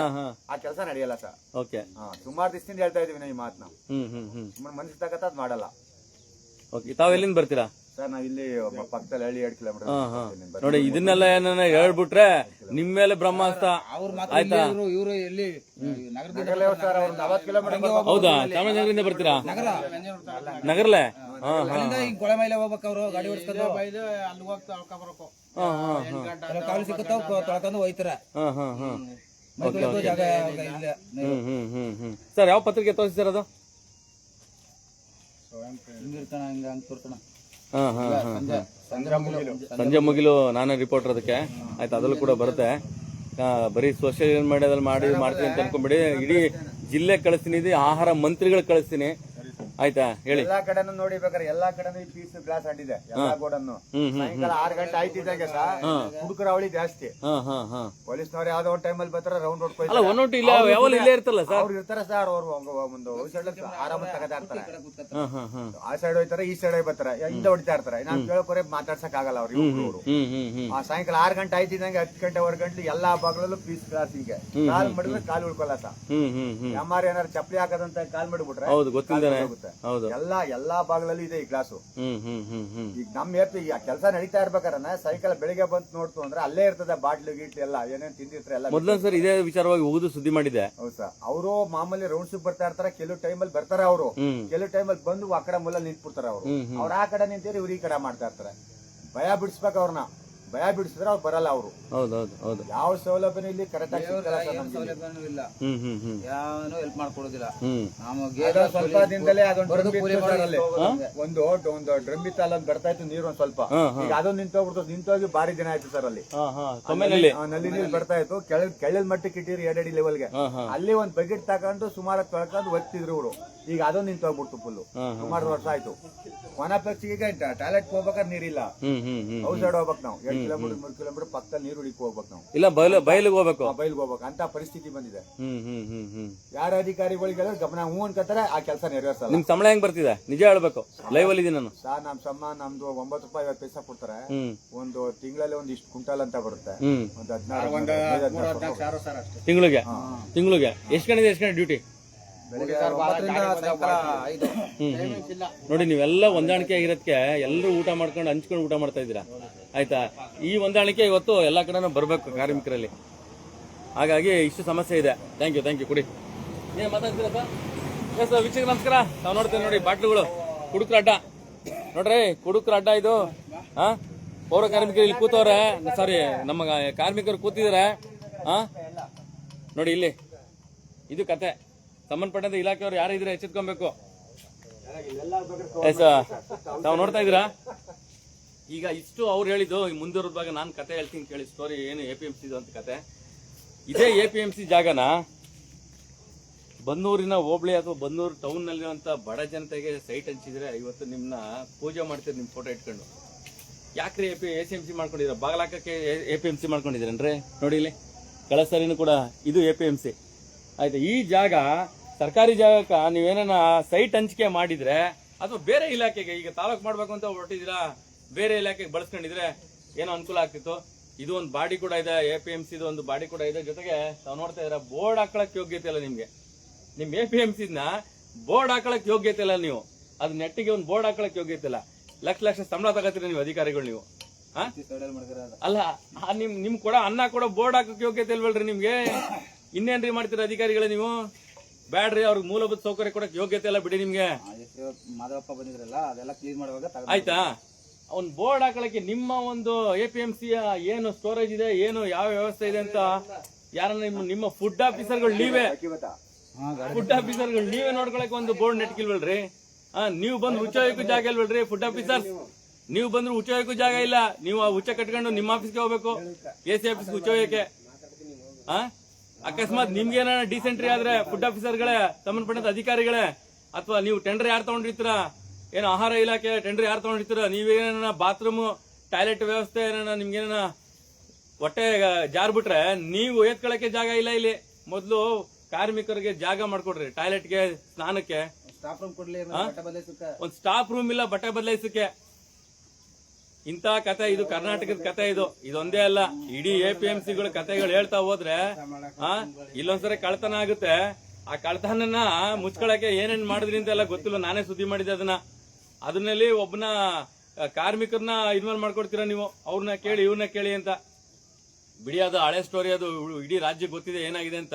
ಆ ಕೆಲಸ ನಡೆಯಲ್ಲ ಸರ್. ಓಕೆ, ಸುಮಾರು ದಿವಸದಿಂದ ಹೇಳ್ತಾ ಇದೀವಿ ನಾವು ಈ ಮಾತನ್ನ. ಸುಮ್ಮನೆ ಮನಸ್ಸಿಗೆ ತಗತ್ತ ಅದ್ ಮಾಡಲ್ಲ. ಓಕೆ, ತಾವ್ ಎಲ್ಲಿಂದ ಬರ್ತೀರಾ ಸರ್? ನಾವ್ ಇಲ್ಲಿ ಪಕ್ಕದಲ್ಲಿ ಹಳ್ಳಿ 2 ಕಿಲೋಮೀಟರ್. ನೋಡಿ, ಇದನ್ನೆಲ್ಲ ಏನ ಹೇಳ್ಬಿಟ್ರೆ ನಿಮ್ ಮೇಲೆ ಬ್ರಹ್ಮಾಸ್ತ್ರ. ಆಯ್ತಾ? ಇವರು ಎಲ್ಲಿ ಸರ್, 40 ಕಿಲೋಮೀಟರ್. ಹೌದಾ? ಚಾಮರಾಜನಗರದಿಂದ ಬರ್ತೀರಾ? ನಗರಲೆ ಕೊಳೆ ಮೈಲೆ ಹೋಗ್ಬೇಕು. ಅವರು ಗಾಡಿ ಓಡಿಸ್ಕೊಂಡು ಅಲ್ಲಿ ಹೋಗಿ ತೊಳ್ಕೊಬರ್ಬೇಕು. ಕಾಲು ಸಿಕ್ಕುತ್ತಾವ ತೊಳ್ಕೊಂಡು ಹೋಯ್ತಾರ. ಜಾಗ ಇಲ್ಲ. ಸರ್, ಯಾವ ಪತ್ರಿಕೆ ತೋರಿಸ್ತಾರ ಅದು? ಹಿಂಗಿರ್ತಾನ, ಹಂಗ ತೋರ್ತಾನ. ಸಂಜೆ ಮುಗಿಲು ನಾನೇ ರಿಪೋರ್ಟರ್ ಅದಕ್ಕೆ. ಆಯ್ತು, ಅದ್ರಲ್ಲೂ ಕೂಡ ಬರುತ್ತೆ. ಬರೀ ಸೋಷಿಯಲ್ ಮೀಡಿಯಾದಲ್ಲಿ ಮಾಡ್ತೀನಿ ಅಂತ ಅನ್ಕೊಂಡ್ಬಿಡಿ. ಇಡೀ ಜಿಲ್ಲೆ ಕಳಿಸ್ತೀನಿ, ಆಹಾರ ಮಂತ್ರಿಗಳು ಕಳಿಸ್ತೀನಿ. ಆಯ್ತಾ? ಹೇಳಿ. ಎಲ್ಲಾ ಕಡೆನೂ ನೋಡಿಬೇಕಾರೆ ಎಲ್ಲಾ ಕಡೆನೂ ಪೀಸ್ ಗ್ಲಾಸ್ ಅಂಟಿದೆ. ಎಲ್ಲಾ ಗೋಡನ್ನು ಸಾಯಂಕಾಲ 6 ಗಂಟೆ ಆಯ್ತಿದ್ದಾಗ ಹುಡುಗರ ಅವಳಿ ಜಾಸ್ತಿ. ಪೊಲೀಸ್ನವ್ರು ಯಾವ್ದೋ ಒಂದು ಟೈಮಲ್ಲಿ ಬರ್ತಾರೆ, ರೌಂಡ್ ಹೊಡ್ಕೊಂಡು ಇಲ್ಲೇ ಇರ್ತಲ್ಲ ಸರ್, ಅವ್ರು ಇರ್ತಾರೆ ಸರ್. ಅವ್ರು ಒಂದು ಔಷಧ ಆರಾಮ ತಗತಾ ಇರ್ತಾರೆ. ಆ ಸೈಡ್ ಹೋಯ್ತಾರೆ, ಈ ಸೈಡ್ ಬರ್ತಾರೆ, ಹಿಂದೆ ಹೊಡಿತಾ ಇರ್ತಾರೆ. ನಾನ್ ಕೇಳೋರೆ ಮಾತಾಡ್ಸಕ್ ಆಗಲ್ಲ ಅವ್ರು. ಸಾಯಂಕಾಲ 6 ಗಂಟೆ ಆಯ್ತಿದ್ದಂಗೆ 10 ಗಂಟೆವರೆಗೆ ಗಂಟ್ಲು ಎಲ್ಲಾ ಭಾಗದಲ್ಲೂ ಪೀಸ್ ಗ್ಲಾಸ್. ಹಿಂಗೆ ಕಾಲ್ ಮಾಡಿದ್ರೆ ಕಾಲು ಉಳ್ಕೊಲ್ಲ ಸರ್. ಯಾಮಾರು ಏನಾರು ಚಪ್ಪಲಿ ಹಾಕದಂತ ಕಾಲ್ ಮಾಡಿಬಿಟ್ರೆ ಎಲ್ಲಾ ಭಾಗದಲ್ಲೂ ಇದೆ ಈ ಗ್ಲಾಸು. ಈಗ ನಮ್ ಈಗ ಕೆಲಸ ನಡೀತಾ ಇರ್ಬೇಕಾರೆ ಸಾಯಂಕಾಲ ಬೆಳಿಗ್ಗೆ ಬಂತು ನೋಡ್ತು ಅಂದ್ರೆ ಅಲ್ಲೇ ಇರ್ತದೆ ಬಾಟ್ಲು ಗೀಟ್ಲು ಎಲ್ಲ ಏನೇನ್ ತಿಂದಿರ್ತಾರೆ ಎಲ್ಲ. ಮೊದಲ ಸರ್ ಇದೇ ವಿಚಾರವಾಗಿ ಹೋಗುದು ಸುದ್ದಿ ಮಾಡಿದೆ. ಹೌದು ಸರ್, ಅವರು ಮಾಮೂಲಿ ರೌಂಡ್ಸ್ ಬರ್ತಾ ಇರ್ತಾರೆ. ಕೆಲವು ಟೈಮಲ್ಲಿ ಬರ್ತಾರೆ ಅವರು, ಕೆಲವು ಟೈಮಲ್ಲಿ ಬಂದು ಆ ಕಡೆ ಮೂಲ ನಿಂತ್ಬಿಡ್ತಾರೆ ಅವರು. ಅವ್ರ ಆ ಕಡೆ ನಿಂತೀರಿ, ಇವ್ರು ಈ ಕಡೆ ಮಾಡ್ತಾ ಇರ್ತಾರೆ. ಭಯ ಬಿಡಿಸ್ಬೇಕು ಅವ್ರನ್ನ. ಭಯ ಬಿಡಿಸಿದ್ರೆ ಅವ್ರು ಬರಲ್ಲ ಅವರು. ಹೌದು. ಯಾವ ಸೌಲಭ್ಯನೂ ಇಲ್ಲಿ ಕರೆಕ್ಟ್ ಆಗಿ ಸೌಲಭ್ಯನೂ ಇಲ್ಲ, ಯಾವನು ಹೆಲ್ಪ್ ಮಾಡ್ಕೊಡೋದಿಲ್ಲ. ಸ್ವಲ್ಪ ದಿನದಲ್ಲೇ ಅದೊಂದು ಡ್ರಮ್ ಇತ್ತು, ಅಲ್ಲೊಂದು ಬರ್ತಾ ಇತ್ತು ನೀರು ಒಂದ್ ಸ್ವಲ್ಪ. ಈಗ ಅದೊಂದು ನಿಂತೋಗಿ ಭಾರಿ ದಿನ ಆಯ್ತು ಸರ್. ಅಲ್ಲಿ ನಲ್ಲಿ ನೀರು ಬರ್ತಾ ಇತ್ತು. ಕೆಳಲ್ ಮಟ್ಟಕ್ಕೆ ಇಟ್ಟಿರಿ 2 ಅಡಿ ಲೆವೆಲ್ಗೆ. ಅಲ್ಲಿ ಒಂದ್ ಬಕೆಟ್ ತಗೊಂಡು ಸುಮಾರು ತೊಳ್ಕೊಂಡು ಒತ್ತಿದ್ರು ಇವ್ರು. ಈಗ ಅದೊಂದು ನಿಂತೋಗ್ಬಿಡ್ತು ಫುಲ್. ಸುಮಾರು ವರ್ಷ ಆಯ್ತು. ಒಣಪಕ್ಷಿಗೆ ಟಾಯ್ಲೆಟ್ ಹೋಗ್ಬೇಕಾದ್ರೆ ನೀರಿಲ್ಲ. ಔಷಧ ಹೋಗ್ಬೇಕು ನಾವು 2 ಕಿಲೋಮೀಟರ್ 3 ಕಿಲೋಮೀಟರ್ ಪಕ್ಕದಲ್ಲಿ ನೀರು ಹುಡುಕಿ ಹೋಗ್ಬೇಕು ನಾವು. ಇಲ್ಲ ಬಯಲಿಗೆ ಹೋಗ್ಬೇಕು ಅಂತ ಪರಿಸ್ಥಿತಿ ಬಂದಿದೆ. ಯಾರ ಅಧಿಕಾರಿಗಳಿಗೆ ಗಮನ ಹೂ ಅನ್ಕತ್ತಾರೆ, ಆ ಕೆಲಸ ನೆರವೇರ್ಸಲ್ಲ. ನಿಮ್ ಸಂಬಳ ಹೆಂಗ್ ಬರ್ತಿದೆ ನಿಜ ಹೇಳ್ಬೇಕು? ಲೈವ್ ಅಲ್ಲಿ ಇದೀನಿ ನಾನು ಸರ್. ನಮ್ ಸಂಬಳ ನಮ್ದು 9 ರೂಪಾಯಿ 50 ಪೈಸೆ ಕೊಡ್ತಾರೆ. ಒಂದು ತಿಂಗಳಲ್ಲಿ ಒಂದು ಇಷ್ಟು ಕ್ವಿಂಟಲ್ ಅಂತ ಬರುತ್ತೆ. ಒಂದು 16 ತಿಂಗಳಿಗೆ ಎಷ್ಟು ಗಂಟೆ ಡ್ಯೂಟಿ? ನೋಡಿ, ನೀವೆಲ್ಲ ಹೊಂದಾಣಿಕೆ ಆಗಿರೋದಕ್ಕೆ ಎಲ್ಲರೂ ಊಟ ಮಾಡ್ಕೊಂಡು ಹಂಚ್ಕೊಂಡು ಊಟ ಮಾಡ್ತಾ ಇದ್ದೀರಾ. ಆಯ್ತಾ? ಈ ಹೊಂದಾಣಿಕೆ ಇವತ್ತು ಎಲ್ಲಾ ಕಡೆನೂ ಬರ್ಬೇಕು ಕಾರ್ಮಿಕರಲ್ಲಿ. ಹಾಗಾಗಿ ಇಷ್ಟು ಸಮಸ್ಯೆ ಇದೆ. Thank you. ಕುಡಿ ಏನ್ ಮಾತಾಡ್ತೀರಾ ಸರ್? ವೀಕ್ಷಕ ನಮಸ್ಕಾರ. ತಾವ್ ನೋಡ್ತೇವೆ ನೋಡಿ, ಬಾಟ್ಲುಗಳು ಕುಡುಕ್ರ ಅಡ್ಡ ನೋಡ್ರಿ, ಕುಡುಕ್ರ ಅಡ್ಡ ಇದು. ಪೌರ ಕಾರ್ಮಿಕರು ಇಲ್ಲಿ ಕೂತವ್ರೆ, ಸಾರಿ ನಮ್ಮ ಕಾರ್ಮಿಕರು ಕೂತಿದ್ದಾರೆ. ನೋಡಿ ಇಲ್ಲಿ ಇದು ಕತೆ. ಸಂಬಂಧಪಟ್ಟಂತ ಇಲಾಖೆಯವರು ಯಾರಿದ್ರೆ ಎಚ್ಚೆತ್ಕೊಬೇಕು. ತಾವು ನೋಡ್ತಾ ಇದ್ದೀರಾ ಈಗ ಇಷ್ಟು ಅವ್ರು ಹೇಳಿದ್ದು. ಮುಂದಿರೋದ್ ಭಾಗ ನಾನು ಕತೆ ಹೇಳ್ತೀನಿ ಕೇಳಿ. ಸ್ಟೋರಿ ಏನು APMC ಅಂತ ಕತೆ. ಇದೇ APMC ಜಾಗನ ಬನ್ನೂರಿನ ಹೋಬಳಿ ಅಥವಾ ಬನ್ನೂರು ಟೌನ್ ನಲ್ಲಿರುವಂತ ಬಡ ಜನತೆಗೆ ಸೈಟ್ ಹಂಚಿದ್ರೆ ಇವತ್ತು ನಿಮ್ನ ಪೂಜೆ ಮಾಡ್ತೀರಿ ನಿಮ್ ಫೋಟೋ ಇಟ್ಕೊಂಡು. ಯಾಕ್ರಿ APMC ಮಾಡ್ಕೊಂಡಿದ್ರ? ಬಾಗಲಾಕಕ್ಕೆ APMC ಮಾಡ್ಕೊಂಡಿದ್ರೇನ್ರಿ? ನೋಡಿ ಇಲ್ಲಿ ಕಳಸರಿನೂ ಕೂಡ ಇದು APMC ಆಯ್ತಾ. ಈ ಜಾಗ ಸರ್ಕಾರಿ ಜಾಗಕ್ಕ ನೀವೇನ ಸೈಟ್ ಹಂಚಿಕೆ ಮಾಡಿದ್ರೆ ಅಥವಾ ಬೇರೆ ಇಲಾಖೆಗೆ ಈಗ ತಾಲೂಕು ಮಾಡ್ಬೇಕು ಅಂತ ಹೊರಟಿದ್ದೀರಾ, ಬೇರೆ ಇಲಾಖೆಗೆ ಬಳಸ್ಕೊಂಡಿದ್ರೆ ಏನೋ ಅನುಕೂಲ ಆಗ್ತಿತ್ತು. ಇದು ಒಂದು ಬಾಡಿ ಕೂಡ ಇದೆ, APMC ಒಂದು ಬಾಡಿ ಕೂಡ ಇದೆ. ಜೊತೆಗೆ ತಾವು ನೋಡ್ತಾ ಇದ್ರ ಬೋರ್ಡ್ ಹಾಕೊಳಕ್ ಯೋಗ್ಯತೆ ಇಲ್ಲ ನಿಮ್ಗೆ. ನಿಮ್ APMC ಬೋರ್ಡ್ ಹಾಕೊಳಕ್ ಯೋಗ್ಯತೆ ಇಲ್ಲ. ನೀವು ಅದು ನೆಟ್ಟಿಗೆ ಒಂದು ಬೋರ್ಡ್ ಹಾಕೊಳಕ್ ಯೋಗ್ಯತೆ ಇಲ್ಲ. ಲಕ್ಷ ಸಂಬಳ ತಗೋತೀರ ನೀವು ಅಧಿಕಾರಿಗಳು. ನೀವು ಅಲ್ಲ ನಿಮ್ ಕೂಡ ಅನ್ನ ಕೂಡ ಬೋರ್ಡ್ ಹಾಕಕ್ ಯೋಗ್ಯತೆ ಇಲ್ವಲ್ರಿ ನಿಮ್ಗೆ? ಇನ್ನೇನ್ರಿ ಮಾಡ್ತೀರ ಅಧಿಕಾರಿಗಳೇ ನೀವು? ಬ್ಯಾಡ್ರಿ, ಅವ್ರಿಗೆ ಮೂಲಭೂತ ಸೌಕರ್ಯ ಕೊಡಕ್ ಯೋಗ್ಯತೆ ಇಲ್ಲ ಬಿಡಿ ನಿಮ್ಗೆ. ಮಾಧವಪ್ಪ ಬಂದಿದ್ರಲ್ಲ ಅದೆಲ್ಲ ಕ್ಲೀನ್ ಮಾಡುವಾಗ ಆಯ್ತಾ? ಅವ್ನ್ ಬೋರ್ಡ್ ಹಾಕೊಳಕ್ಕೆ ನಿಮ್ಮ ಒಂದು APMC ಏನು ಸ್ಟೋರೇಜ್ ಇದೆ, ಏನು ಯಾವ ವ್ಯವಸ್ಥೆ ಇದೆ ಅಂತ ಯಾರನ್ನ ನಿಮ್ಮ ಫುಡ್ ಆಫೀಸರ್ಗಳು ನೀವೇ ನೋಡ್ಕೊಳಕ್ ಒಂದು ಬೋರ್ಡ್ ನೆಟ್ಕಿಲ್ವಲ್ರಿ? ನೀವು ಬಂದು ಉಚ್ಚೋಯಕ್ಕೂ ಜಾಗ ಇಲ್ವಲ್ರಿ? ಫುಡ್ ಆಫೀಸರ್ ನೀವು ಬಂದ್ರು ಉಚ್ಚೋಯಕ್ಕೂ ಜಾಗ ಇಲ್ಲ. ನೀವು ಆ ಉಚ್ಚ ಕಟ್ಕೊಂಡು ನಿಮ್ಮ ಆಫೀಸ್ಗೆ ಹೋಗ್ಬೇಕು, AC ಆಫೀಸ್ಗೆ ಉಚ್ಚೋಯಕ್ಕೆ. ಅಕಸ್ಮಾತ್ ನಿಮ್ಗೇನ ಡಿಸೆಂಟ್ರಿ ಆದ್ರೆ ಫುಡ್ ಆಫೀಸರ್ಗಳೇ, ಸಂಬಂಧಪಟ್ಟಂತ ಅಧಿಕಾರಿಗಳೇ, ಅಥವಾ ನೀವು ಟೆಂಡರ್ ಯಾರು ತಗೊಂಡಿರ್ತೀರ, ಏನು ಆಹಾರ ಇಲಾಖೆ ಟೆಂಡರ್ ಯಾರು ತಗೊಂಡಿರ್ತೀರ, ನೀವೇನ ಬಾತ್ರೂಮ್ ಟಾಯ್ಲೆಟ್ ವ್ಯವಸ್ಥೆ ಏನ ನಿಮ್ಗೇನ ಹೊಟ್ಟೆ ಜಾರ್ಬಿಟ್ರೆ ನೀವು ಎತ್ಕೊಳಕ್ಕೆ ಜಾಗ ಇಲ್ಲ ಇಲ್ಲಿ. ಮೊದ್ಲು ಕಾರ್ಮಿಕರಿಗೆ ಜಾಗ ಮಾಡ್ಕೊಡ್ರಿ, ಟಾಯ್ಲೆಟ್ಗೆ, ಸ್ನಾನಕ್ಕೆ. ಸ್ಟಾಫ್ ರೂಮ್ ಕೊಡ್ಲಿ, ಒಂದ್ ಸ್ಟಾಫ್ ರೂಮ್ ಇಲ್ಲ ಬಟ್ಟೆ ಬದಲಾಯಿಸಕ್ಕೆ. ಇಂತ ಕತೆ ಇದು ಕರ್ನಾಟಕದ ಕತೆ. ಇದೊಂದೇ ಅಲ್ಲ, ಇಡೀ APMCಗಳ ಕತೆಗಳು ಹೇಳ್ತಾ ಹೋದ್ರೆ ಇಲ್ಲೊಂದ್ಸರಿ ಕಳ್ತನ ಆಗುತ್ತೆ. ಆ ಕಳ್ತನನ್ನ ಮುಚ್ಕೊಳಕ್ಕೆ ಏನೇನ್ ಮಾಡಿದ್ರಿ ಅಂತ ಎಲ್ಲ ಗೊತ್ತಿಲ್ಲ. ನಾನೇ ಸುದ್ದಿ ಮಾಡಿದ್ದೆ ಅದನ್ನಲ್ಲಿ ಒಬ್ಬನ ಕಾರ್ಮಿಕರನ್ನ ಇನ್ವಾಲ್ವ್ ಮಾಡ್ಕೊಡ್ತೀರಾ ನೀವು. ಅವ್ರನ್ನ ಕೇಳಿ ಇವ್ರನ್ನ ಕೇಳಿ ಅಂತ. ಬಿಡಿ, ಅದು ಹಳೆ ಸ್ಟೋರಿ. ಅದು ಇಡೀ ರಾಜ್ಯಕ್ಕೆ ಗೊತ್ತಿದೆ ಏನಾಗಿದೆ ಅಂತ.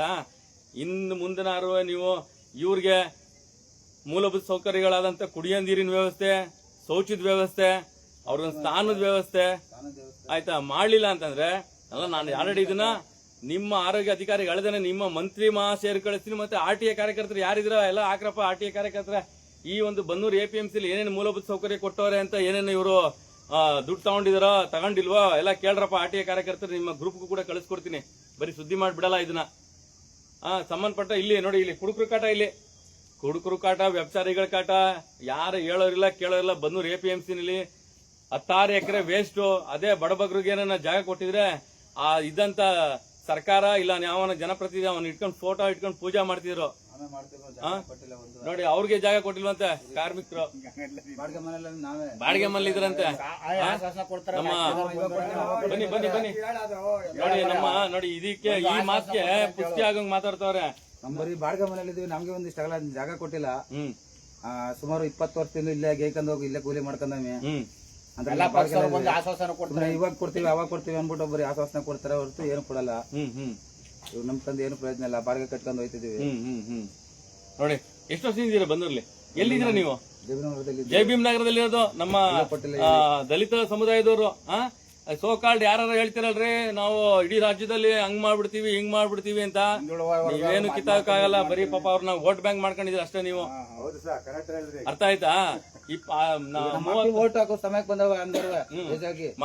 ಇನ್ನು ಮುಂದಿನಾರು ನೀವು ಇವ್ರಿಗೆ ಮೂಲಭೂತ ಸೌಕರ್ಯಗಳಾದಂತ ಕುಡಿಯೋ ನೀರಿನ ವ್ಯವಸ್ಥೆ, ಶೌಚದ ವ್ಯವಸ್ಥೆ, ಅವ್ರ ಸ್ನಾನದ ವ್ಯವಸ್ಥೆ ಆಯ್ತಾ ಮಾಡ್ಲಿಲ್ಲ ಅಂತಂದ್ರೆ ಅಲ್ಲ, ನಾನು ಆಲ್ರೆಡಿ ಇದನ್ನ ನಿಮ್ಮ ಆರೋಗ್ಯ ಅಧಿಕಾರಿಗಳದೇನೆ ನಿಮ್ಮ ಮಂತ್ರಿ ಮಹಾಶಯರು ಕಳಿಸ್ತೀನಿ. ಮತ್ತೆ RTA ಕಾರ್ಯಕರ್ತರು ಯಾರಿದ್ರ ಎಲ್ಲ ಹಾಕ್ರಪ್ಪ. RTA ಕಾರ್ಯಕರ್ತರ ಈ ಒಂದು ಬನ್ನೂರು APMC ಏನೇನು ಮೂಲಭೂತ ಸೌಕರ್ಯ ಕೊಟ್ಟವ್ರೆ ಅಂತ, ಏನೇನು ಇವರು ದುಡ್ಡು ತಗೊಂಡಿದಾರ ತಗೊಂಡಿಲ್ವಾ ಎಲ್ಲ ಕೇಳ್ರಪ್ಪ. RTA ಕಾರ್ಯಕರ್ತರು ನಿಮ್ಮ ಗ್ರೂಪ್ಗೂ ಕೂಡ ಕಳಿಸ್ಕೊಡ್ತೀನಿ. ಬರೀ ಸುದ್ದಿ ಮಾಡ್ಬಿಡಲ್ಲ ಇದನ್ನ. ಸಂಬಂಧಪಟ್ಟ ಇಲ್ಲಿ ನೋಡಿ, ಇಲ್ಲಿ ಕುಡುಕರು ಕಾಟ, ಇಲ್ಲಿ ಕುಡುಕರು ಕಾಟ, ವ್ಯಭಿಚಾರಿಗಳ ಕಾಟ, ಯಾರು ಹೇಳೋರಿಲ್ಲ ಕೇಳೋರಿಲ್ಲ. ಬನ್ನೂರು APMCನಲ್ಲಿ 16 ಎಕರೆ ವೇಸ್ಟ್. ಅದೇ ಬಡಬಗ್ರಿಗೆ ಏನ ಜಾಗ ಕೊಟ್ಟಿದ್ರೆ ಇದ್ದಂತ ಸರ್ಕಾರ ಇಲ್ಲ ಯಾವನ ಜನಪ್ರತಿನಿಧಿ ಅವನ್ ಇಟ್ಕೊಂಡು ಫೋಟೋ ಇಟ್ಕೊಂಡು ಪೂಜಾ ಮಾಡ್ತಿದ್ರು. ನೋಡಿ, ಅವ್ರಿಗೆ ಜಾಗ ಕೊಟ್ಟಿಲ್ವಂತೆ ಕಾರ್ಮಿಕರು. ಬಾಡಿಗೆ ಮನೇಲಿ ಇದ್ರಂತೆ. ಬನ್ನಿ ಬನ್ನಿ ಬನ್ನಿ ನೋಡಿ, ನೋಡಿ ಇದಕ್ಕೆ ಈ ಮಾತಿಗೆ ಪುಷ್ಟಿ ಆಗಂಗ್ ಮಾತಾಡ್ತವ್ರೆ. ಬರೀ ಬಾಡಿಗೆ ಮನೇಲಿ ಇದೀವಿ, ನಮ್ಗೆ ಒಂದಿಷ್ಟ ಜಾಗ ಕೊಟ್ಟಿಲ್ಲ. ಸುಮಾರು 20 ವರ್ಷದಿಂದ ಇಲ್ಲೇ ಗೇಕಂದ್ ಹೋಗಿ ಇಲ್ಲೇ ಕೂಲಿ ಮಾಡ್ಕೊಂಡವಿ. ಇವಾಗ ಕೊಡ್ತೀವಿ ಅವಾಗ ಕೊಡ್ತೀವಿ ಅನ್ಬಿಟ್ಟು ಬರೀ ಆಶ್ವಾಸನೆ ಕೊಡ್ತಾರೆ ಹೊರತು ಏನು ಕೊಡಲ್ಲ. ಇವ್ರು ನಮ್ ತಂದು ಏನು ಪ್ರಯೋಜನ ಇಲ್ಲ, ಬಾಡಿಗೆ ಕಟ್ಕೊಂಡು ಹೋಯ್ತಿದೀವಿ. ನೋಡಿ, ಎಷ್ಟು ವರ್ಷದಿಂದ ಬಂದೂರ್ಲಿ? ಎಲ್ಲಿದ್ದೀರಾ ನೀವು? ಜಯಭೀಮ್ ನಗರದಲ್ಲಿ ಇರೋದು. ನಮ್ಮ ದಲಿತ ಸಮುದಾಯದವರು ಸೋಕಾಲ್ಡ್ ಯಾರು ಹೇಳ್ತಿರಲ್ರಿ, ನಾವು ಇಡೀ ರಾಜ್ಯದಲ್ಲಿ ಹಂಗ್ ಮಾಡ್ಬಿಡ್ತೀವಿ ಹಿಂಗ್ ಮಾಡ್ಬಿಡ್ತೀವಿ ಅಂತ. ನೀವೇನು ಕಿತ್ತಾಗಲ್ಲ. ಬರೀ ಪಾಪ ಅವ್ರನ್ನ ವೋಟ್ ಬ್ಯಾಂಕ್ ಮಾಡ್ಕೊಂಡಿದ್ರಿ ಅಷ್ಟೇ ನೀವು. ಅರ್ಥ ಆಯ್ತಾ? ವೋಟ್ ಹಾಕೋ ಸಮಯಕ್ಕೆ ಬಂದವ